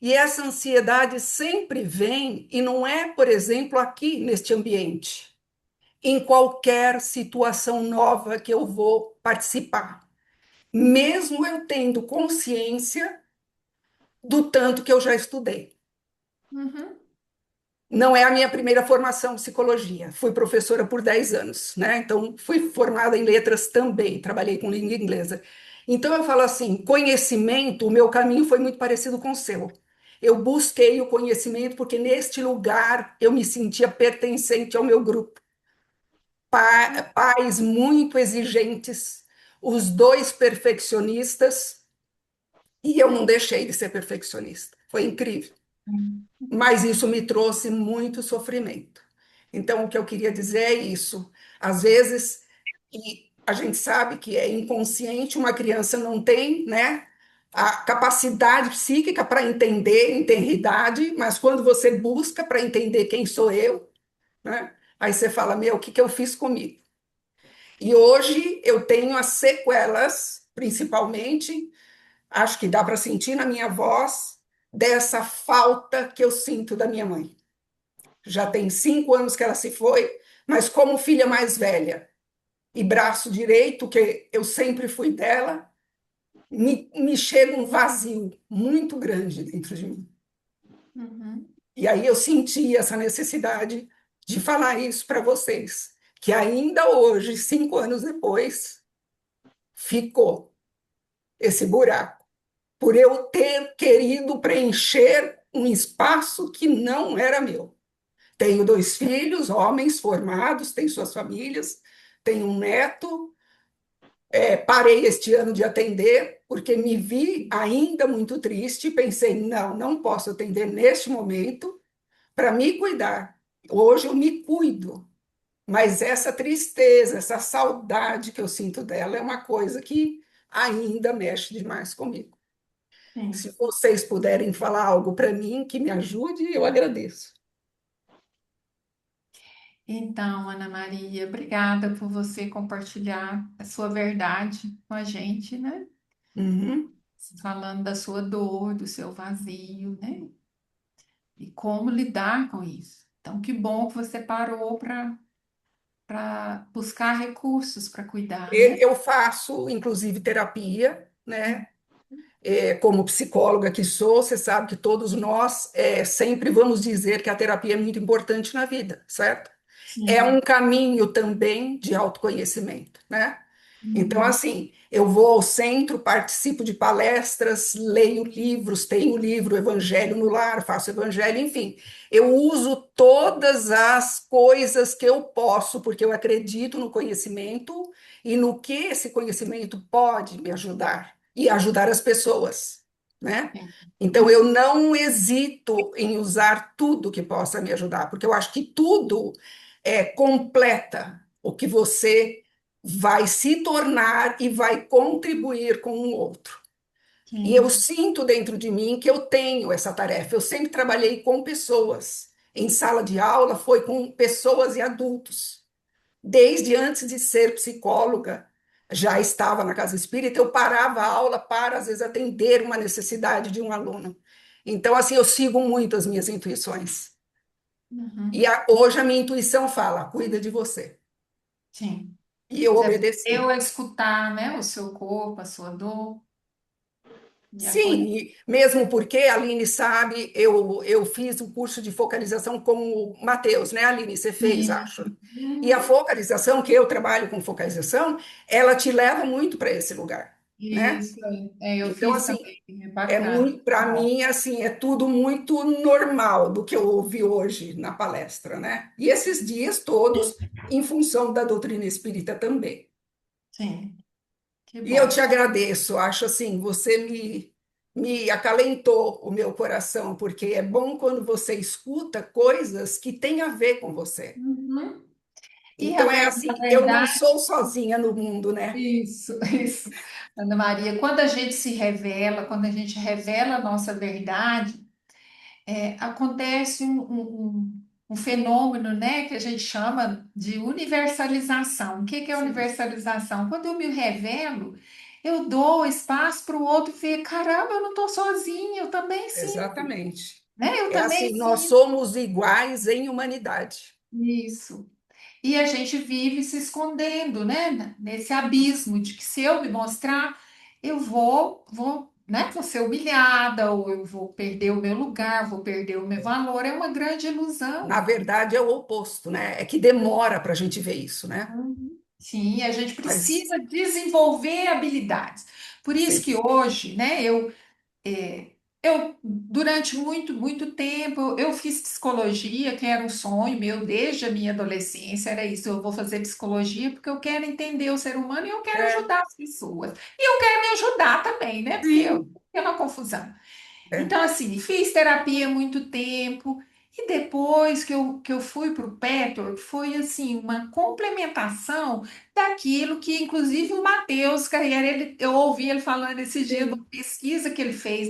E essa ansiedade sempre vem, e não é, por exemplo, aqui neste ambiente, em qualquer situação nova que eu vou participar, mesmo eu tendo consciência do tanto que eu já estudei. Uhum, Não é a minha primeira formação em psicologia. Fui professora por 10 anos, né? Então, fui formada em letras também, trabalhei com língua inglesa. Então, eu falo assim: conhecimento, o meu caminho foi muito parecido com o seu. Eu busquei o conhecimento porque neste lugar eu me sentia pertencente ao meu grupo. Pais muito exigentes, os dois perfeccionistas, e eu não deixei de ser perfeccionista. Foi incrível. Mas isso me trouxe muito sofrimento. Então, o que eu queria dizer é isso. Às vezes, e a gente sabe que é inconsciente, uma criança não tem, né, a capacidade psíquica para entender em tenridade, mas quando você busca para entender quem sou eu, né, aí você fala, meu, o que que eu fiz comigo? E hoje eu tenho as sequelas, principalmente, acho que dá para sentir na minha voz, dessa falta que eu sinto da minha mãe. Já tem 5 anos que ela se foi, mas como filha mais velha e braço direito, que eu sempre fui dela, me chega um vazio muito grande dentro de mim. uhum, E aí eu senti essa necessidade de falar isso para vocês, que ainda hoje, 5 anos depois, ficou esse buraco, por eu ter querido preencher um espaço que não era meu. Tenho 2 filhos, homens formados, têm suas famílias, tenho um neto. Parei este ano de atender porque me vi ainda muito triste e pensei, não, não posso atender neste momento para me cuidar. Hoje eu me cuido, mas essa tristeza, essa saudade que eu sinto dela é uma coisa que ainda mexe demais comigo. Se Sim. vocês puderem falar algo para mim que me ajude, eu agradeço. Então, Ana Maria, obrigada por você compartilhar a sua verdade com a gente, né? Uhum. Falando da sua dor, do seu vazio, né? E como lidar com isso. Então, que bom que você parou para buscar recursos para cuidar, né? Eu faço, inclusive, terapia, né? Como psicóloga que sou, você sabe que todos nós sempre vamos dizer que a terapia é muito importante na vida, certo? É um Sim. caminho também de autoconhecimento, né? Então, Uhum. assim, eu vou ao centro, participo de palestras, leio livros, tenho o livro Evangelho no Lar, faço evangelho, enfim. Eu uso todas as coisas que eu posso, porque eu acredito no conhecimento e no que esse conhecimento pode me ajudar e ajudar as pessoas, né? Sim. Então, eu Uhum. não hesito em usar tudo que possa me ajudar, porque eu acho que tudo completa o que você vai se tornar e vai contribuir com o outro. E eu Sim. sinto dentro de mim que eu tenho essa tarefa. Eu sempre trabalhei com pessoas. Em sala de aula foi com pessoas e adultos. Desde antes de ser psicóloga, já estava na casa espírita, eu parava a aula para, às vezes, atender uma necessidade de um aluno. Então, assim, eu sigo muito as minhas intuições. E Uhum. hoje a minha intuição fala: cuida de você. Sim. E eu Você aprendeu obedeci. a escutar, né, o seu corpo, a sua dor e Sim, acolher. e mesmo porque a Aline sabe, eu fiz um curso de focalização com o Matheus, né, Aline? Você fez, Sim. acho. E a Uhum. focalização, que eu trabalho com focalização, ela te leva muito para esse lugar, né? Isso, eu Então, fiz assim, também, é bacana. muito, para Bom. mim, assim, é tudo muito normal do que eu ouvi hoje na palestra, né? E esses dias todos em função da doutrina espírita também. Sim, que E eu te bom. agradeço, acho assim, você me acalentou o meu coração, porque é bom quando você escuta coisas que têm a ver com você. Uhum. E Então é na assim, eu não verdade, sou sozinha no mundo, né? isso, isso, Ana Maria, quando a gente se revela, quando a gente revela a nossa verdade, acontece um fenômeno, né, que a gente chama de universalização. O que que é Sim, universalização? Quando eu me revelo, eu dou espaço para o outro ver, caramba, eu não estou sozinha, eu também sinto, exatamente. né? Eu É também assim, nós sinto somos iguais em humanidade. isso. E a gente vive se escondendo, né? Nesse abismo de que se eu me mostrar, eu né? Vou ser humilhada, ou eu vou perder o meu lugar, vou perder o meu valor. É uma grande Na ilusão. verdade, é o oposto, né? É que demora para a gente ver isso, né? Uhum. Sim, a gente Mas, precisa desenvolver habilidades. Por isso sim, que hoje, né, É, durante muito tempo, eu fiz psicologia, que era um sonho meu desde a minha adolescência, era isso, eu vou fazer psicologia porque eu quero entender o ser humano e eu quero é, ajudar as pessoas. E eu quero me ajudar também, né? Porque eu sim, tenho uma confusão. é, Então, assim, fiz terapia há muito tempo, e depois que eu fui para o Petro, foi assim, uma complementação daquilo que, inclusive, o Matheus Carriere, eu ouvi ele falando esse dia de uma sim, pesquisa que ele fez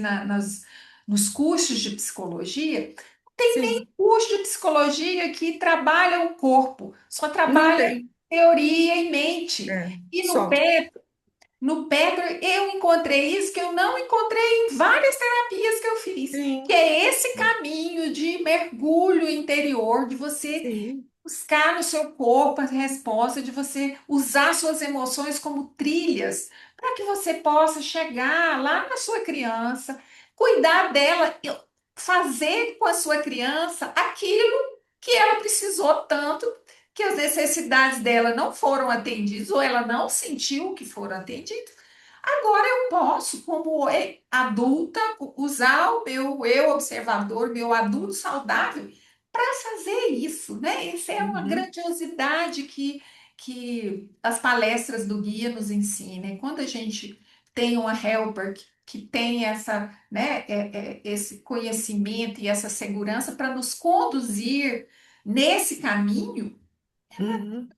nos cursos de psicologia. sim, Curso de psicologia que trabalha o corpo, só não trabalha tem, teoria e mente. E só, no Petro, eu encontrei isso que eu não encontrei em várias terapias que eu fiz, que sim, é esse caminho de mergulho interior, de você sim. buscar no seu corpo a resposta, de você usar suas emoções como trilhas, para que você possa chegar lá na sua criança, cuidar dela, fazer com a sua criança aquilo. que ela precisou tanto que as necessidades dela não foram atendidas, ou ela não sentiu que foram atendidas. Agora eu posso, como adulta, usar o meu eu observador, meu adulto saudável, para fazer isso, né? Essa é uma Uhum, grandiosidade que as palestras do guia nos ensinam. Quando a gente tem uma helper que tem essa, né, esse conhecimento e essa segurança para nos conduzir nesse caminho, uhum,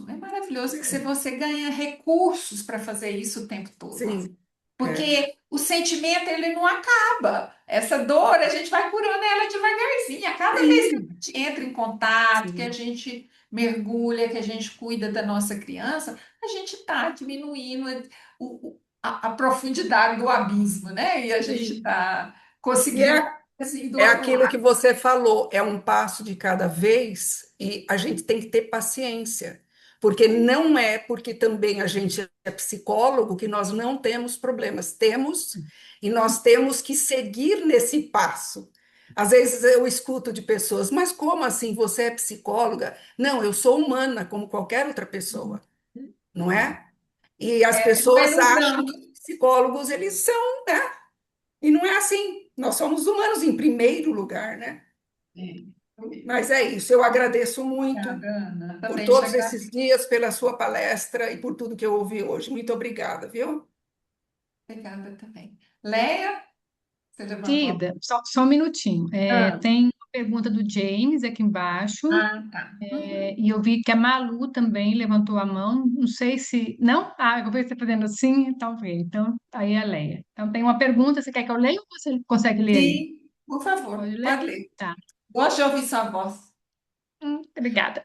é maravilhoso que é, você ganha recursos para fazer isso o tempo todo. sim, é, Porque o sentimento ele não acaba. Essa dor a gente vai curando ela devagarzinho. A cada vez que a sim, gente entra em contato, que a sim, gente mergulha, que a gente cuida da nossa criança, a gente está diminuindo a profundidade do abismo, né? E a gente sim. está E conseguindo assim do é outro aquilo que lado. você falou, é um passo de cada vez e a gente tem que ter paciência, porque não é porque também a gente é psicólogo que nós não temos problemas, temos e nós temos que seguir nesse passo. Às vezes eu escuto de pessoas, mas como assim você é psicóloga? Não, eu sou humana como qualquer outra pessoa, não é? E as É uma pessoas acham ilusão. que os psicólogos eles são, né? E não é assim. Nós somos humanos em primeiro lugar, né? É, Mas é isso. Eu agradeço muito obrigada, Ana. por Também te todos agradeço. esses dias, pela sua palestra e por tudo que eu ouvi hoje. Muito obrigada, viu? Obrigada também. Leia, você levantou a Cida, só um minutinho. mão. Tem uma pergunta do James aqui embaixo, Tá. Uhum. e eu vi que a Malu também levantou a mão. Não sei se. Não? Ah, eu vejo você fazendo assim, talvez. Então, aí é a Leia. Então, tem uma pergunta, você quer que eu leia ou você consegue ler aí? Sim, por favor, Pode ler? pode ler. Tá. Gosto de ouvir sua voz. Obrigada.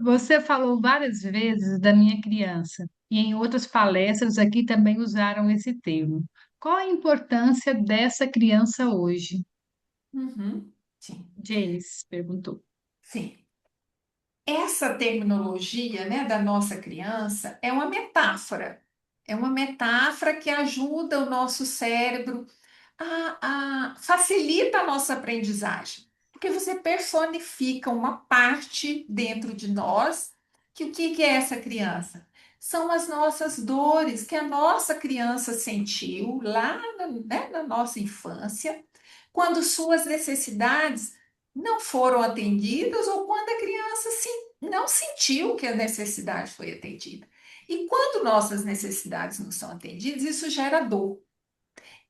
Você falou várias vezes da minha criança, e em outras palestras aqui também usaram esse termo. Qual a importância dessa criança hoje? Uhum. Sim, James perguntou. sim. Essa terminologia, né, da nossa criança é uma metáfora que ajuda o nosso cérebro facilita a nossa aprendizagem, porque você personifica uma parte dentro de nós que o que é essa criança? São as nossas dores que a nossa criança sentiu lá né, na nossa infância, quando suas necessidades não foram atendidas ou quando a criança não sentiu que a necessidade foi atendida. E quando nossas necessidades não são atendidas, isso gera dor.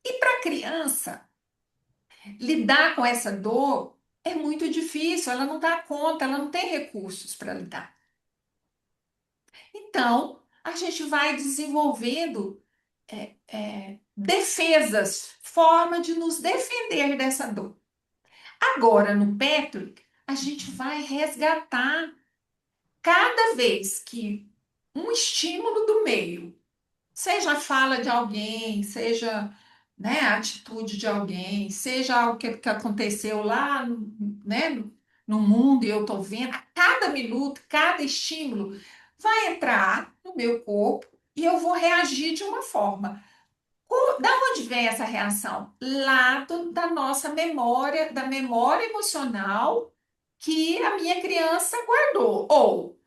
E para a criança, lidar com essa dor é muito difícil, ela não dá conta, ela não tem recursos para lidar. Então, a gente vai desenvolvendo defesas, forma de nos defender dessa dor. Agora, no Patrick, a gente vai resgatar cada vez que um estímulo do meio, seja a fala de alguém, seja né, a atitude de alguém, seja algo que aconteceu lá né, no mundo e eu estou vendo, a cada minuto, cada estímulo vai entrar no meu corpo e eu vou reagir de uma forma. Da onde vem essa reação? Lá da nossa memória, da memória emocional que a minha criança guardou. Ou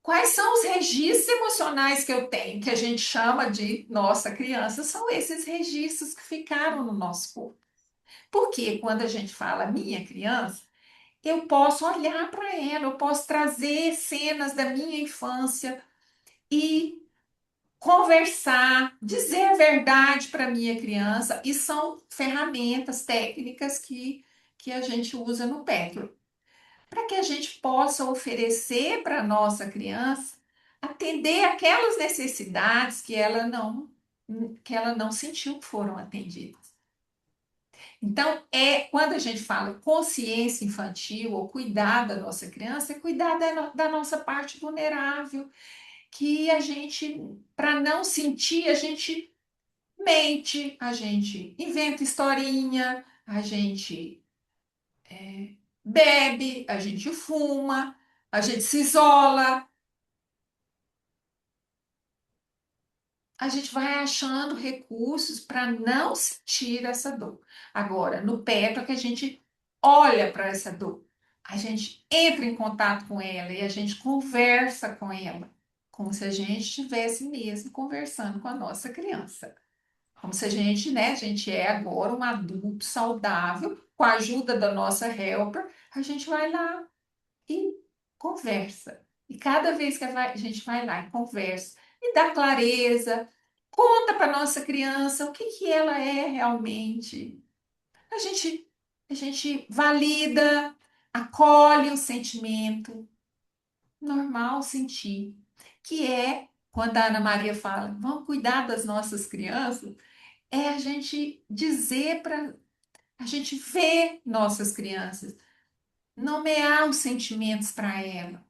quais são os registros emocionais que eu tenho, que a gente chama de nossa criança? São esses registros que ficaram no nosso corpo. Porque quando a gente fala minha criança, eu posso olhar para ela, eu posso trazer cenas da minha infância e conversar, dizer a verdade para minha criança, e são ferramentas técnicas que a gente usa no Petro para que a gente possa oferecer para a nossa criança atender aquelas necessidades que ela não sentiu que foram atendidas. Então, quando a gente fala consciência infantil ou cuidar da nossa criança, é cuidar da nossa parte vulnerável, que a gente, para não sentir, a gente mente, a gente inventa historinha, a gente bebe, a gente fuma, a gente se isola, a gente vai achando recursos para não sentir essa dor. Agora, no pé, para que a gente olha para essa dor, a gente entra em contato com ela e a gente conversa com ela, como se a gente estivesse mesmo conversando com a nossa criança. Como se a gente, né, a gente é agora um adulto saudável, com a ajuda da nossa helper, a gente vai lá e conversa. E cada vez que a gente vai lá e conversa, e dá clareza, conta para nossa criança o que que ela é realmente. A gente, a gente valida, acolhe o sentimento, normal sentir, que é quando a Ana Maria fala, vamos cuidar das nossas crianças, é a gente dizer para a gente ver nossas crianças, nomear os sentimentos para ela,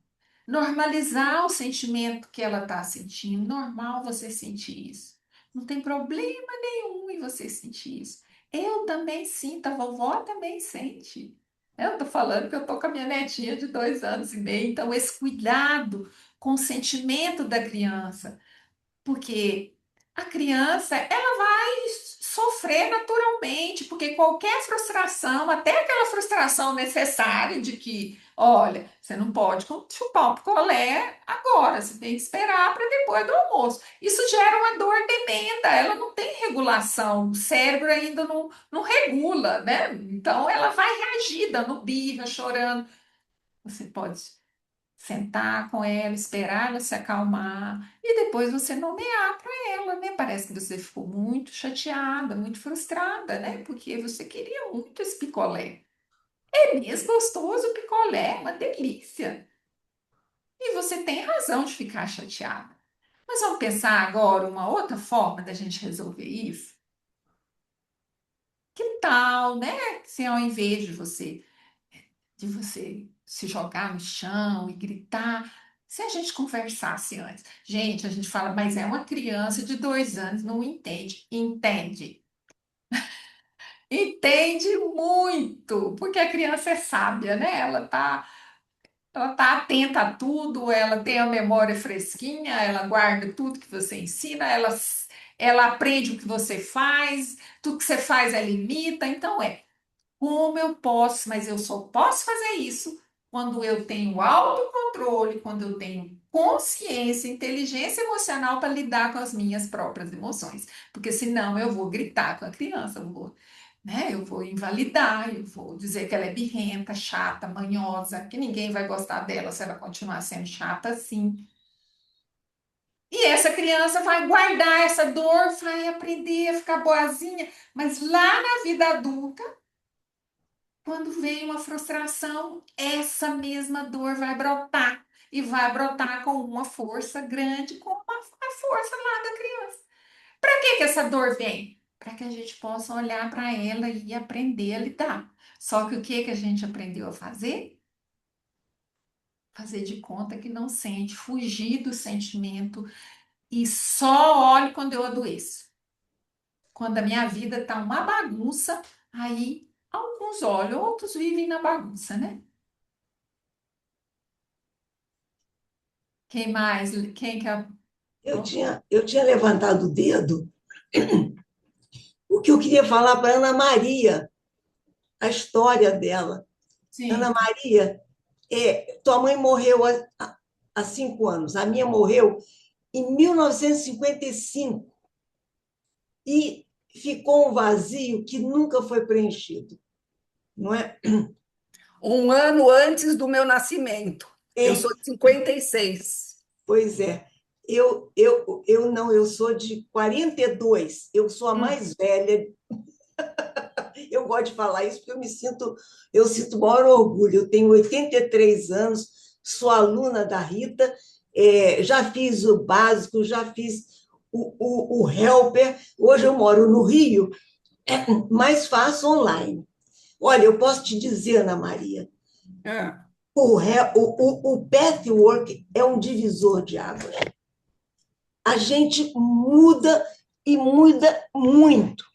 normalizar o sentimento que ela está sentindo. Normal você sentir isso. Não tem problema nenhum em você sentir isso. Eu também sinto, a vovó também sente. Eu estou falando que eu estou com a minha netinha de 2 anos e meio, então esse cuidado com o sentimento da criança, porque a criança, ela vai sofrer naturalmente, porque qualquer frustração, até aquela frustração necessária de que, olha, você não pode chupar um picolé agora, você tem que esperar para depois do almoço. Isso gera uma dor tremenda, ela não tem regulação, o cérebro ainda não regula, né? Então ela vai reagir, dando birra, chorando. Você pode sentar com ela, esperar ela se acalmar e depois você nomear para ela, né? Parece que você ficou muito chateada, muito frustrada, né? Porque você queria muito esse picolé. É mesmo gostoso o picolé, uma delícia. E você tem razão de ficar chateada. Mas vamos pensar agora uma outra forma da gente resolver isso? Que tal, né? Se ao invés de você se jogar no chão e gritar. Se a gente conversasse antes, gente, a gente fala, mas é uma criança de 2 anos, não entende. Entende. Entende muito, porque a criança é sábia, né? Ela tá atenta a tudo, ela tem a memória fresquinha, ela guarda tudo que você ensina, ela aprende o que você faz, tudo que você faz ela imita, então como eu posso, mas eu só posso fazer isso quando eu tenho autocontrole, quando eu tenho consciência, inteligência emocional para lidar com as minhas próprias emoções. Porque senão eu vou gritar com a criança, eu vou invalidar, eu vou dizer que ela é birrenta, chata, manhosa, que ninguém vai gostar dela se ela continuar sendo chata assim. E essa criança vai guardar essa dor, vai aprender a ficar boazinha, mas lá na vida adulta quando vem uma frustração, essa mesma dor vai brotar. E vai brotar com uma força grande, com a força lá da criança. Para que que essa dor vem? Para que a gente possa olhar para ela e aprender a lidar. Só que o que que a gente aprendeu a fazer? Fazer de conta que não sente, fugir do sentimento e só olho quando eu adoeço. Quando a minha vida está uma bagunça, aí alguns olham, outros vivem na bagunça, né? Quem mais? Quem que é? Eu tinha levantado o dedo, porque eu queria falar para Ana Maria a história dela. Ana Sim. Maria, tua mãe morreu há 5 anos, a minha morreu em 1955 e ficou um vazio que nunca foi preenchido, não é? Um ano antes do meu nascimento. Eu É, sou de 56. pois é. Eu não, eu sou de 42, eu sou a Hum. mais velha. Eu gosto de falar isso porque eu sinto maior orgulho. Eu tenho 83 anos, sou aluna da Rita, já fiz o básico, já fiz o helper. Hoje eu moro no Rio, mas faço online. Olha, eu posso te dizer, Ana Maria, Ah, o Pathwork é um divisor de águas. A gente muda e muda muito.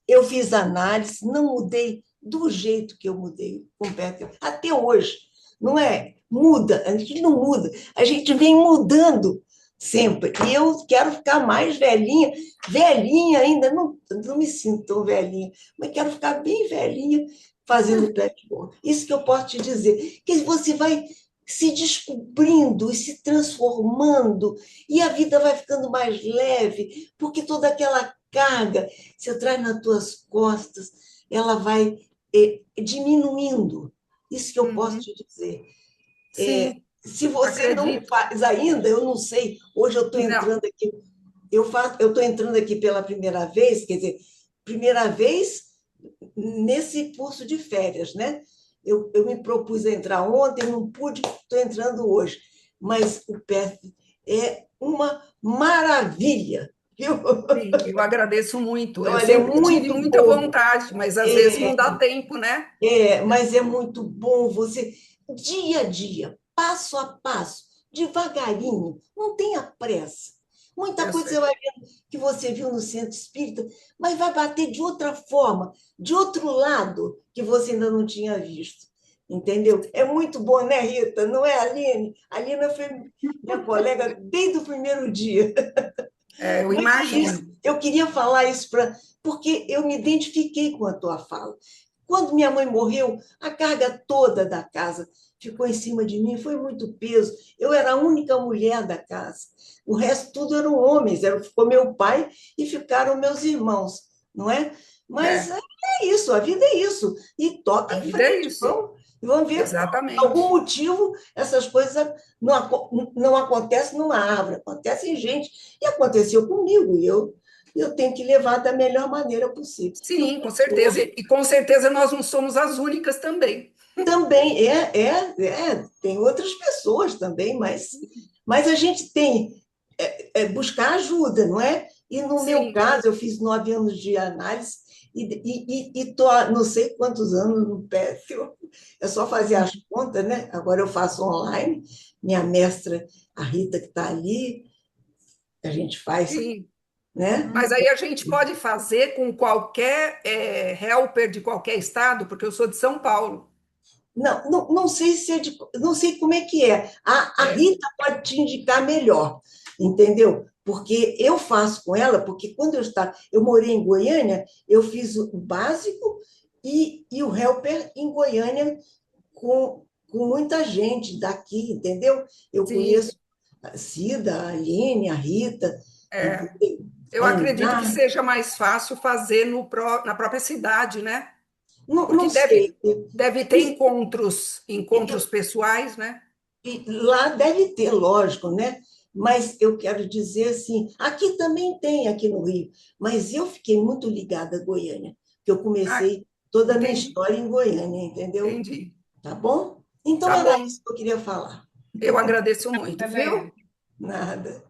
Eu fiz análise, não mudei do jeito que eu mudei com o Peter, até hoje, não é? Muda, a gente não muda, a gente vem mudando sempre. E eu quero ficar mais velhinha, velhinha ainda, não me sinto tão velhinha, mas quero ficar bem velhinha, fazendo patchwork. Isso que eu posso te dizer, que você vai se descobrindo e se transformando, e a vida vai ficando mais leve, porque toda aquela carga que você traz nas tuas costas, ela vai diminuindo. Isso que eu posso Uhum. te dizer. Sim, Se você não acredito. faz ainda, eu não sei. Hoje eu estou Não, entrando aqui, eu estou entrando aqui pela primeira vez, quer dizer, primeira vez nesse curso de férias, né? Eu me propus a entrar ontem, não pude, estou entrando hoje. Mas o PET é uma maravilha, viu? sim, eu agradeço muito. Eu Olha, é sempre tive muito muita bom. vontade, mas às vezes não É, dá tempo, né? mas é muito bom você, dia a dia, passo a passo, devagarinho, não tenha pressa. Muita Eu coisa você sei. vai vendo que você viu no centro espírita, mas vai bater de outra forma, de outro lado, que você ainda não tinha visto. Entendeu? É muito bom, né, Rita? Não é, Aline? A Aline foi minha colega desde o primeiro dia. É, eu Mas é isso, imagino. eu queria falar isso porque eu me identifiquei com a tua fala. Quando minha mãe morreu, a carga toda da casa ficou em cima de mim, foi muito peso. Eu era a única mulher da casa. O resto tudo eram homens, ficou meu pai e ficaram meus irmãos, não é? Mas É, é isso, a vida é isso. E toca a em vida é frente, isso. vamos ver, por algum Exatamente. motivo, essas coisas não acontecem numa árvore, acontecem em gente. E aconteceu comigo, e eu tenho que levar da melhor maneira possível. E o Sim, com certeza. E com certeza nós não somos as únicas também. também tem outras pessoas também, mas a gente tem buscar ajuda, não é? E no meu Sim, caso, eu fiz 9 anos de análise e estou há não sei quantos anos no PET. É só fazer as contas, né? Agora eu faço online. Minha mestra, a Rita, que está ali, a gente faz, sim. né? Mas aí a gente pode fazer com qualquer helper de qualquer estado, porque eu sou de São Paulo. Não, não, não sei se não sei como é que é. A É, Rita pode te indicar melhor, entendeu? Porque eu faço com ela, porque quando eu morei em Goiânia, eu fiz o básico e o helper em Goiânia com muita gente daqui, entendeu? Eu sim, conheço a Cida, a Aline, a Rita, é. entendeu? Eu A acredito que Leonardo. seja mais fácil fazer na própria cidade, né? Não, Porque não sei. deve ter encontros pessoais, né? E lá deve ter, lógico, né? Mas eu quero dizer assim, aqui também tem, aqui no Rio, mas eu fiquei muito ligada a Goiânia, porque eu Ah, comecei toda a minha entendi, história em Goiânia, entendeu? entendi. Tá bom? Então Tá era bom. isso que eu queria falar. Eu agradeço muito, Beleza. viu? Nada.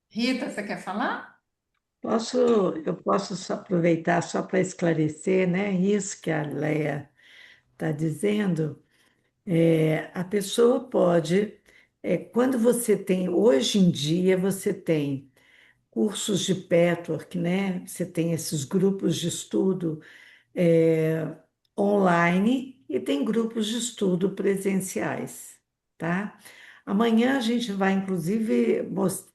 Rita, você quer falar? Posso, eu posso só aproveitar só para esclarecer, né? Isso que a Leia está dizendo. A pessoa pode, quando você tem, hoje em dia, você tem cursos de patchwork, né? Você tem esses grupos de estudo é, online e tem grupos de estudo presenciais, tá? Amanhã a gente vai, inclusive,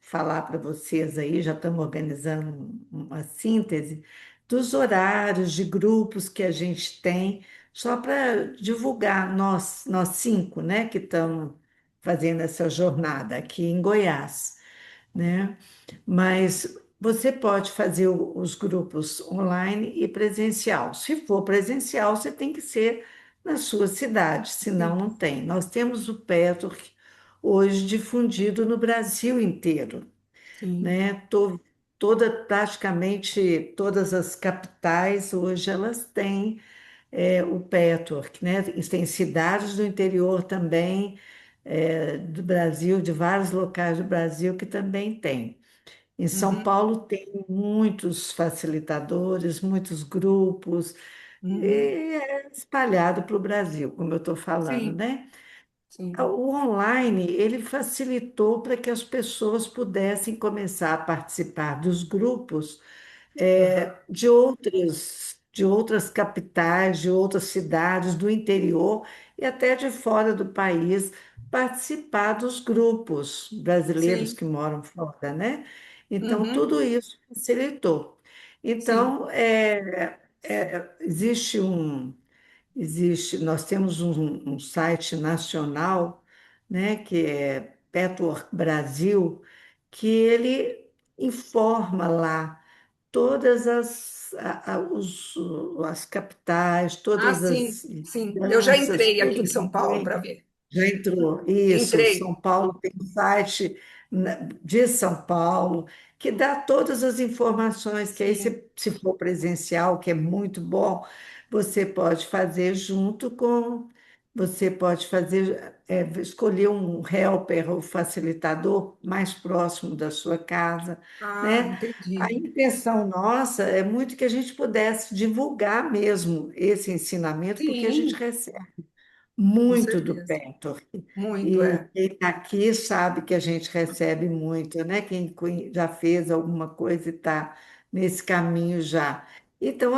falar para vocês aí, já estamos organizando uma síntese dos horários de grupos que a gente tem, só para divulgar nós cinco, né, que estamos fazendo essa jornada aqui em Goiás, né? Mas você pode fazer os grupos online e presencial. Se for presencial, você tem que ser na sua cidade, senão Sim, não tem. Nós temos o Petwork hoje difundido no Brasil inteiro, sim, né? Praticamente todas as capitais hoje elas têm o patchwork, né? E tem cidades do interior também do Brasil, de vários locais do Brasil que também tem. Em São uhum, Paulo tem muitos facilitadores, muitos grupos, e uhum, é espalhado para o Brasil, como eu estou falando, sim, né? sim, O online, ele facilitou para que as pessoas pudessem começar a participar dos grupos aham, de outras capitais, de outras cidades do interior e até de fora do país, participar dos grupos brasileiros sim, que moram fora, né? Então, uhum, tudo isso facilitou. sim, Então, existe nós temos um site nacional, né, que é Petwork Brasil, que ele informa lá todas as capitais, Ah, todas sim, as sim. Eu já danças, entrei aqui tudo em que São Paulo tem. para ver. Já entrou. Isso, São Entrei. Paulo tem um site de São Paulo que dá todas as informações, que aí Sim. se for presencial, que é muito bom, você pode fazer junto com, você pode fazer, escolher um helper ou facilitador mais próximo da sua casa, Ah, né? A entendi. intenção nossa é muito que a gente pudesse divulgar mesmo esse ensinamento, porque a gente Sim, recebe com muito do certeza. Petro. Muito, E é. quem está aqui sabe que a gente recebe muito, né? Quem já fez alguma coisa e está nesse caminho já. Então,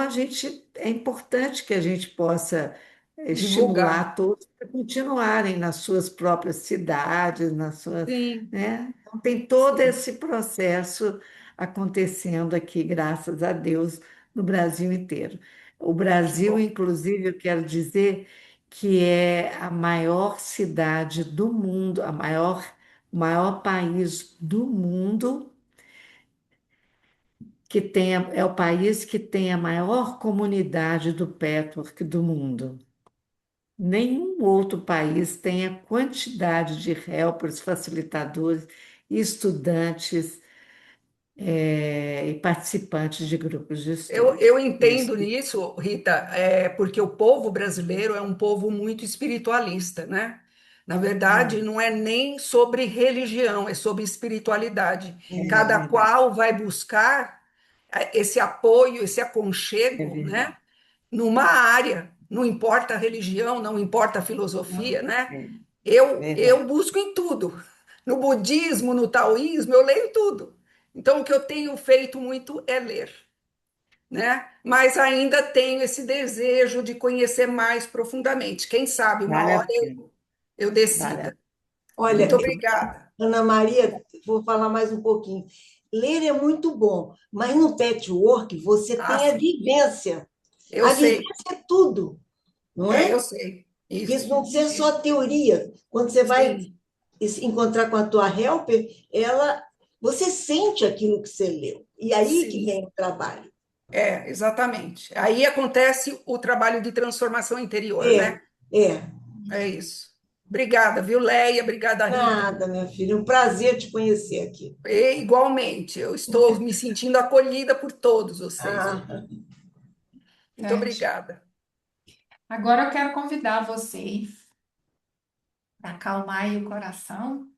é importante que a gente possa Divulgar. estimular todos a continuarem nas suas próprias cidades, Sim, né? Então, tem todo sim. esse processo acontecendo aqui, graças a Deus, no Brasil inteiro. O Que Brasil, bom. inclusive, eu quero dizer que é a maior cidade do mundo, o maior país do mundo é o país que tem a maior comunidade do patchwork do mundo. Nenhum outro país tem a quantidade de helpers, facilitadores, estudantes, e participantes de grupos de Eu, estudo. eu Isso. entendo nisso, Rita, porque o povo brasileiro é um povo muito espiritualista, né? Na verdade, É, não é nem sobre religião, é sobre espiritualidade. é Cada verdade, qual vai buscar esse apoio, esse é aconchego, né? verdade. Numa área. Não importa a religião, não importa a filosofia, Não, né? é Eu verdade. busco em tudo. No budismo, no taoísmo, eu leio tudo. Então, o que eu tenho feito muito é ler, né? Mas ainda tenho esse desejo de conhecer mais profundamente. Quem sabe uma Vale a hora pena. eu Vale a decida. Muito Olha, obrigada. Ana Maria, vou falar mais um pouquinho. Ler é muito bom, mas no patchwork você Ah, tem a sim, vivência. eu A sei. vivência é tudo, não Eu é? sei. Porque Isso. isso não ser só teoria. Quando você vai Sim, se encontrar com a tua helper, você sente aquilo que você leu. E aí que sim. vem o trabalho. Exatamente. Aí acontece o trabalho de transformação interior, É, né? é. É isso. Obrigada, viu, Leia? Obrigada, Rita. Nada, minha filha. Um prazer te conhecer aqui. E, igualmente, eu estou me sentindo acolhida por todos vocês hoje. Ah, Muito obrigada. Agora eu quero convidar vocês para acalmar aí o coração,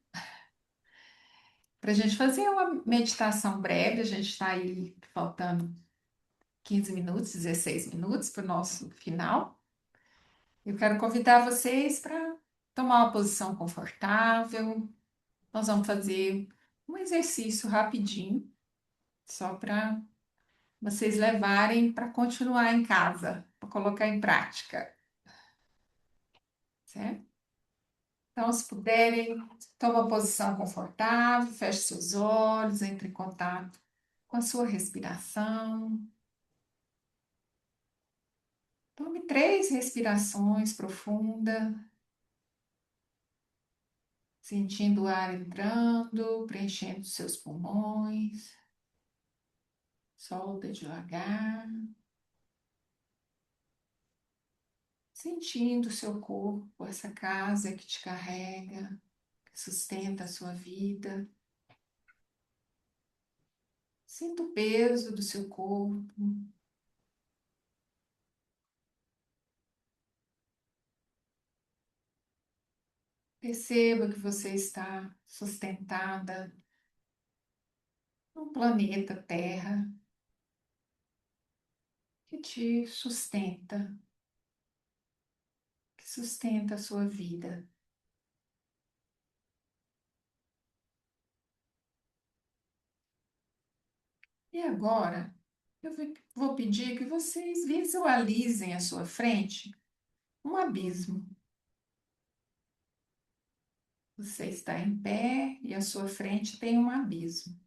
para a gente fazer uma meditação breve. A gente está aí faltando 15 minutos, 16 minutos para o nosso final. Eu quero convidar vocês para tomar uma posição confortável. Nós vamos fazer um exercício rapidinho, só para vocês levarem para continuar em casa, para colocar em prática, certo? Então, se puderem, toma uma posição confortável, feche seus olhos, entre em contato com a sua respiração. Tome 3 respirações profundas, sentindo o ar entrando, preenchendo seus pulmões. Solta devagar, sentindo o seu corpo, essa casa que te carrega, que sustenta a sua vida. Sinta o peso do seu corpo. Perceba que você está sustentada no planeta Terra que te sustenta, que sustenta a sua vida. E agora, vou pedir que vocês visualizem à sua frente um abismo. Você está em pé e à sua frente tem um abismo.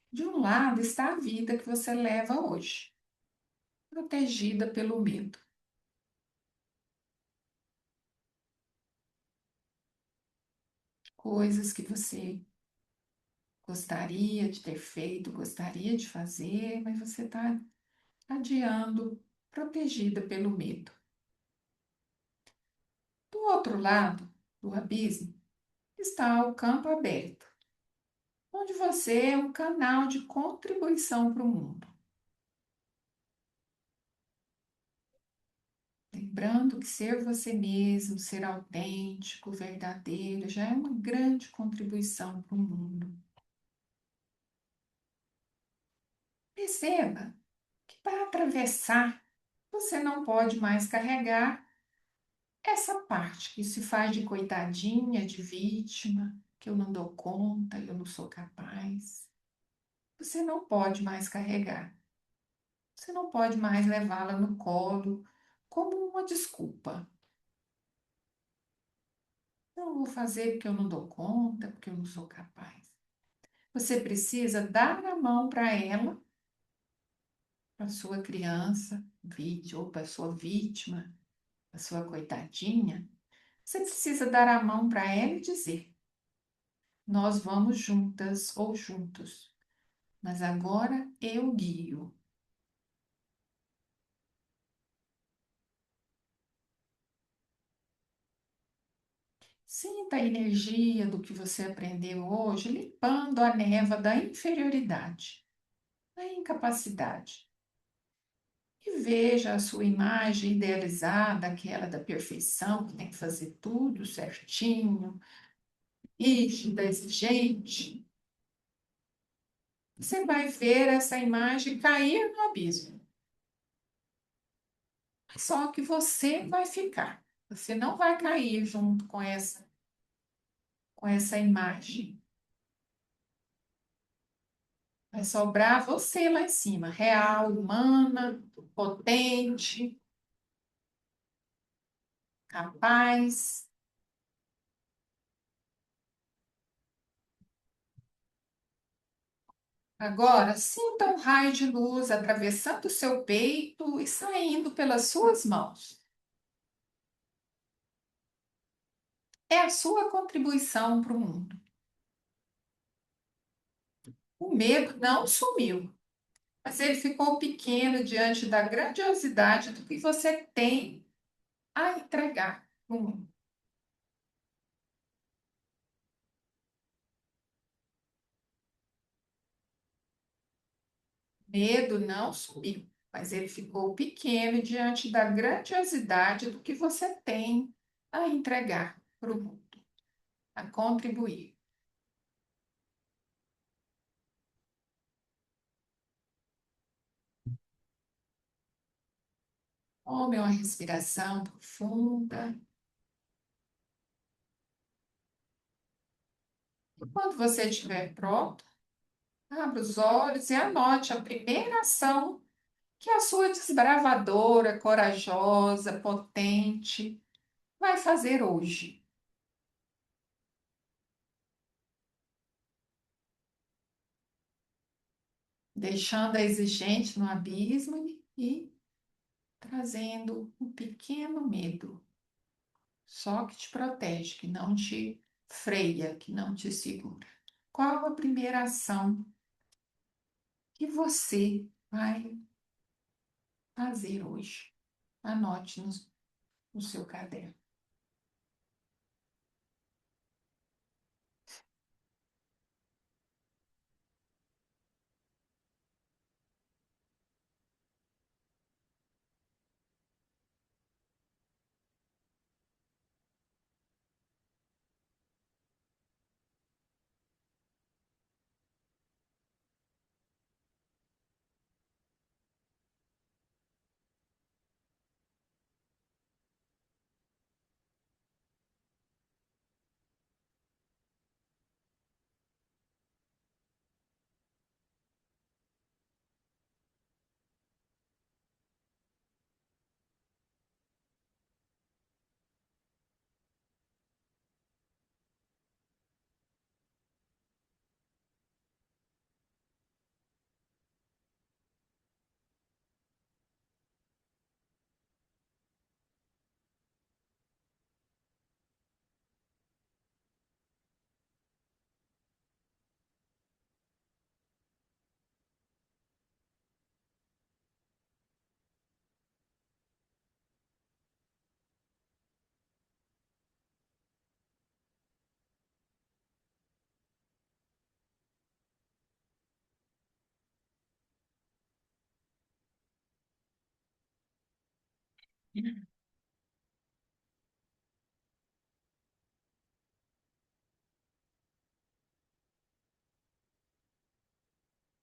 De um lado está a vida que você leva hoje. protegida pelo medo. Coisas que você gostaria de ter feito, gostaria de fazer, mas você está adiando, protegida pelo medo. Do outro lado do abismo está o campo aberto, onde você é um canal de contribuição para o mundo. Lembrando que ser você mesmo, ser autêntico, verdadeiro, já é uma grande contribuição para o mundo. Perceba que para atravessar, você não pode mais carregar essa parte que se faz de coitadinha, de vítima, que eu não dou conta, eu não sou capaz. Você não pode mais carregar. Você não pode mais levá-la no colo como uma desculpa. Não vou fazer porque eu não dou conta, porque eu não sou capaz. Você precisa dar a mão para ela, para sua criança, vítima, ou para sua vítima, para sua coitadinha. Você precisa dar a mão para ela e dizer: nós vamos juntas ou juntos, mas agora eu guio. Sinta a energia do que você aprendeu hoje, limpando a névoa da inferioridade, da incapacidade. E veja a sua imagem idealizada, aquela da perfeição, que tem que fazer tudo certinho, rígida, exigente. Você vai ver essa imagem cair no abismo. Só que você vai ficar. Você não vai cair junto com essa imagem. Vai sobrar você lá em cima, real, humana, potente, capaz. Agora, sinta um raio de luz atravessando o seu peito e saindo pelas suas mãos. É a sua contribuição para o mundo. O medo não sumiu, mas ele ficou pequeno diante da grandiosidade do que você tem a entregar para o mundo. Medo não sumiu, mas ele ficou pequeno diante da grandiosidade do que você tem a entregar para o mundo, a contribuir. Tome uma respiração profunda. E quando você estiver pronto, abra os olhos e anote a primeira ação que a sua desbravadora, corajosa, potente vai fazer hoje, deixando a exigente no abismo e trazendo um pequeno medo, só que te protege, que não te freia, que não te segura. Qual a primeira ação que você vai fazer hoje? Anote no seu caderno.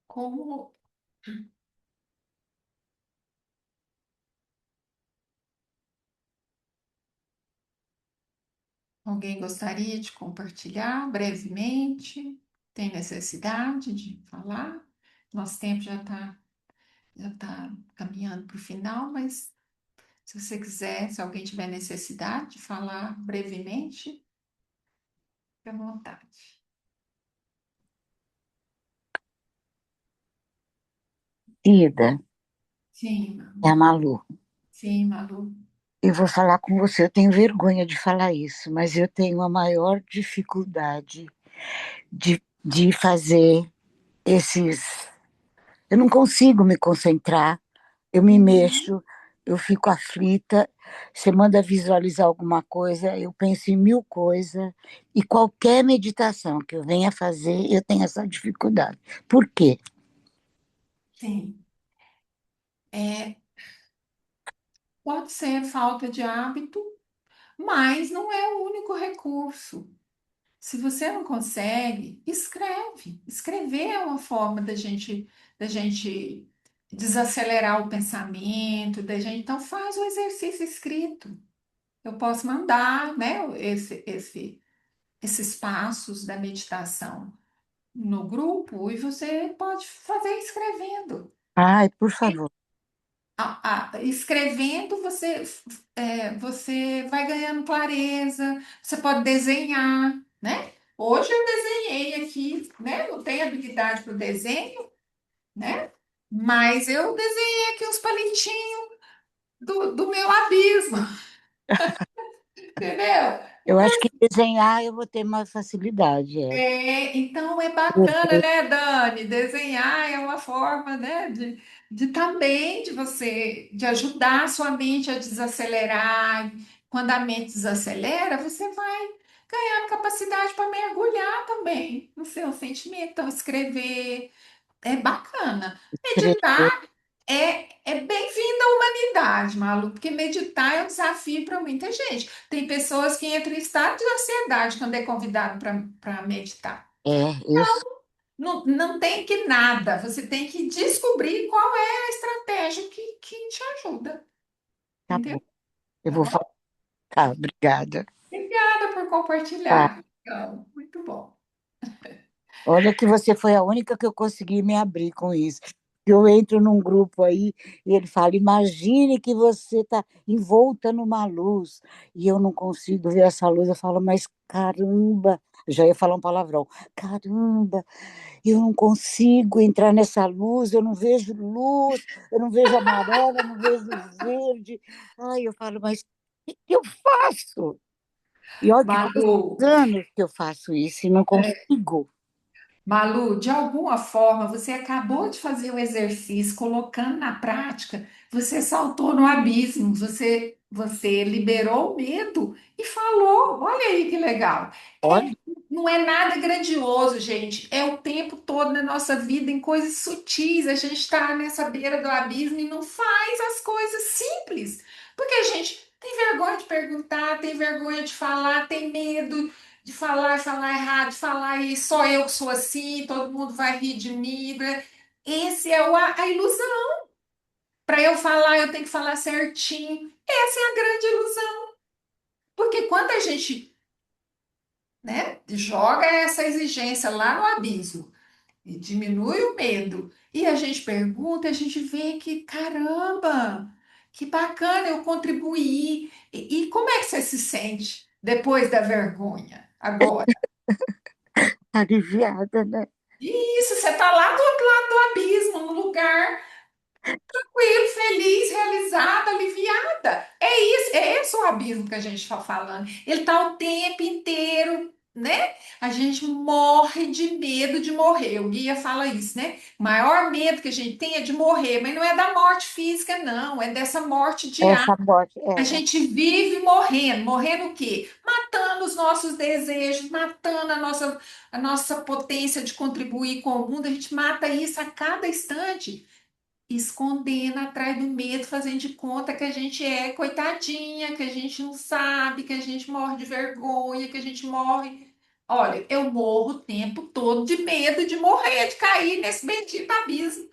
Como alguém gostaria de compartilhar brevemente? Tem necessidade de falar? Nosso tempo já tá caminhando para o final, mas se você quiser, se alguém tiver necessidade de falar brevemente, fique à vontade. Ida, Sim, é a Malu. sim, Malu. Eu vou falar com você, eu tenho vergonha de falar isso, mas eu tenho a maior dificuldade de fazer esses. Eu não consigo me concentrar, eu me Uhum. mexo, eu fico aflita. Você manda visualizar alguma coisa, eu penso em mil coisas, e qualquer meditação que eu venha fazer, eu tenho essa dificuldade. Por quê? Sim. É, pode ser falta de hábito, mas não é o único recurso. Se você não consegue, escreve. Escrever é uma forma da gente desacelerar o pensamento, da gente. Então faz o exercício escrito. Eu posso mandar, né, esses passos da meditação no grupo e você pode fazer escrevendo. Ai, por favor. Escrevendo, você vai ganhando clareza, você pode desenhar, né? Hoje eu desenhei aqui, né? Não tenho habilidade para o desenho, né? Mas eu desenhei aqui os palitinhos do meu abismo, entendeu? Eu acho que desenhar eu vou ter mais facilidade. É. Então é bacana, né, Dani? Desenhar é uma forma, né, de também de você, de ajudar a sua mente a desacelerar. Quando a mente desacelera, você vai ganhando capacidade para mergulhar também no seu sentimento. Então, escrever é bacana. Escrever. Meditar é bem-vindo à humanidade, Malu, porque meditar é um desafio para muita gente. Tem pessoas que entram em estado de ansiedade quando é convidado para meditar. É, eu Não, não tem que nada, você tem que descobrir qual é a estratégia que te ajuda, tá entendeu? bom. Eu Tá vou bom? falar. Tá, obrigada. Obrigada por Tá. compartilhar. Então, muito bom. Olha que você foi a única que eu consegui me abrir com isso. Eu entro num grupo aí e ele fala: imagine que você está envolta numa luz e eu não consigo ver essa luz. Eu falo, mas caramba, já ia falar um palavrão. Caramba, eu não consigo entrar nessa luz, eu não vejo amarela, eu não vejo verde. Ai, eu falo, mas o que que eu faço? E olha que faz Malu, anos que eu faço isso e não consigo. Malu, de alguma forma, você acabou de fazer o exercício, colocando na prática, você saltou no abismo, você liberou o medo e falou. Olha aí que legal. Olha, Não é nada grandioso, gente. É o tempo todo na nossa vida, em coisas sutis. A gente está nessa beira do abismo e não faz as coisas simples. Porque a gente tem vergonha de perguntar, tem vergonha de falar, tem medo de falar, falar errado, de falar e só eu que sou assim, todo mundo vai rir de mim, né? Esse é a ilusão. Para eu falar, eu tenho que falar certinho. Essa é a grande ilusão. Porque quando a gente, né, joga essa exigência lá no abismo e diminui o medo, e a gente pergunta, a gente vê que, caramba, que bacana eu contribuir. E como é que você se sente depois da vergonha, agora? aliviada, né? Isso, você está lá do outro lado do abismo, num lugar tranquilo, feliz, realizada, aliviada. É isso, é esse o abismo que a gente está falando. Ele está o tempo inteiro, né? A gente morre de medo de morrer. O guia fala isso, né? O maior medo que a gente tem é de morrer, mas não é da morte física, não, é dessa morte diária. Essa morte, A gente vive morrendo, morrendo o quê? Matando os nossos desejos, matando a nossa potência de contribuir com o mundo. A gente mata isso a cada instante. escondendo atrás do medo, fazendo de conta que a gente é coitadinha, que a gente não sabe, que a gente morre de vergonha, que a gente morre. Olha, eu morro o tempo todo de medo de morrer, de cair nesse bendito abismo.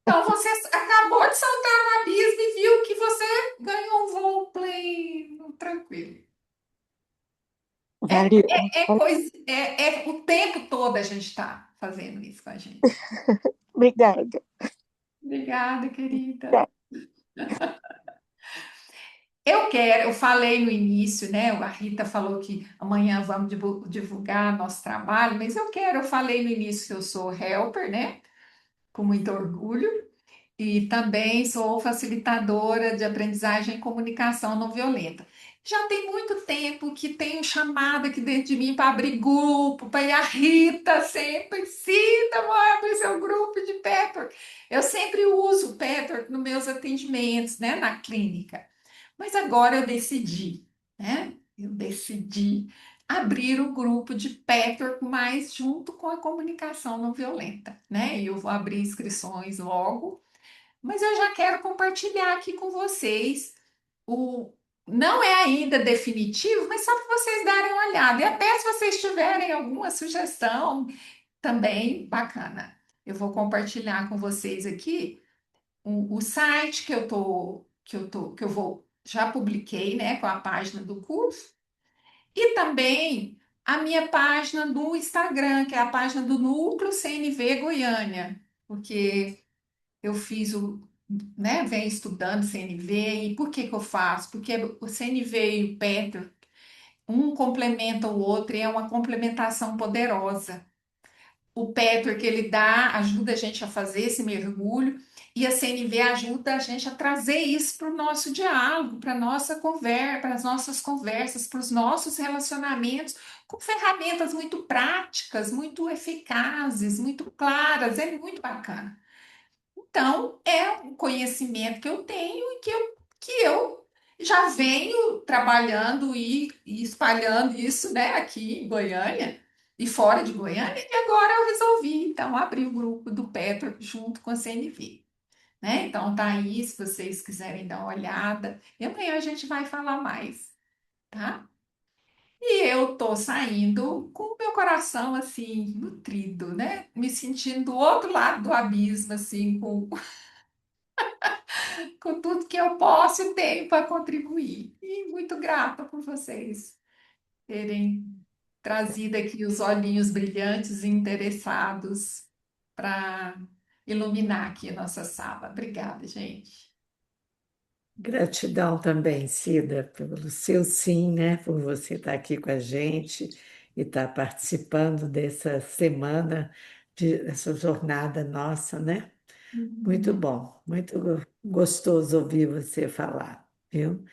Então você acabou de saltar no abismo e viu que você ganhou um voo pleno, tranquilo. Valeu. O tempo todo a gente está fazendo isso com a gente. Obrigada. Obrigada, querida. Eu falei no início, né? A Rita falou que amanhã vamos divulgar nosso trabalho, mas eu falei no início que eu sou helper, né? Com muito orgulho. E também sou facilitadora de aprendizagem e comunicação não violenta. Já tem muito tempo que tenho chamado aqui dentro de mim para abrir grupo, para ir a Rita sempre, Cida, vai abrir seu grupo de Patchwork. Eu sempre uso o Patchwork nos meus atendimentos, né, na clínica. Mas agora eu decidi, né? Eu decidi abrir o grupo de Patchwork, mas junto com a comunicação não violenta, né? E eu vou abrir inscrições logo, mas eu já quero compartilhar aqui com vocês. O Não é ainda definitivo, mas só para vocês darem uma olhada. E até se vocês tiverem alguma sugestão, também bacana. Eu vou compartilhar com vocês aqui o site que eu vou já publiquei, né, com a página do curso, e também a minha página do Instagram, que é a página do Núcleo CNV Goiânia, porque eu fiz né, venho estudando CNV. E por que que eu faço? Porque o CNV e o Petro, um complementa o outro e é uma complementação poderosa. O Petro que ele dá ajuda a gente a fazer esse mergulho, e a CNV ajuda a gente a trazer isso para o nosso diálogo, para nossa conversa, para as nossas conversas, para os nossos relacionamentos, com ferramentas muito práticas, muito eficazes, muito claras. É muito bacana. Então, é um conhecimento que eu tenho e que eu já venho trabalhando e espalhando isso, né, aqui em Goiânia e fora de Goiânia, e agora eu resolvi, então, abrir o grupo do Petro junto com a CNV, né? Então, tá aí, se vocês quiserem dar uma olhada, e amanhã a gente vai falar mais, tá? E eu tô saindo com o meu coração, assim, nutrido, né? Me sentindo do outro lado do abismo, assim, com tudo que eu posso e tenho para contribuir. E muito grata por vocês terem trazido aqui os olhinhos brilhantes e interessados para iluminar aqui a nossa sala. Obrigada, gente. Gratidão também, Cida, pelo seu sim, né? Por você estar aqui com a gente e estar participando dessa semana, dessa jornada nossa, né? Muito Uhum. bom, muito gostoso ouvir você falar, viu?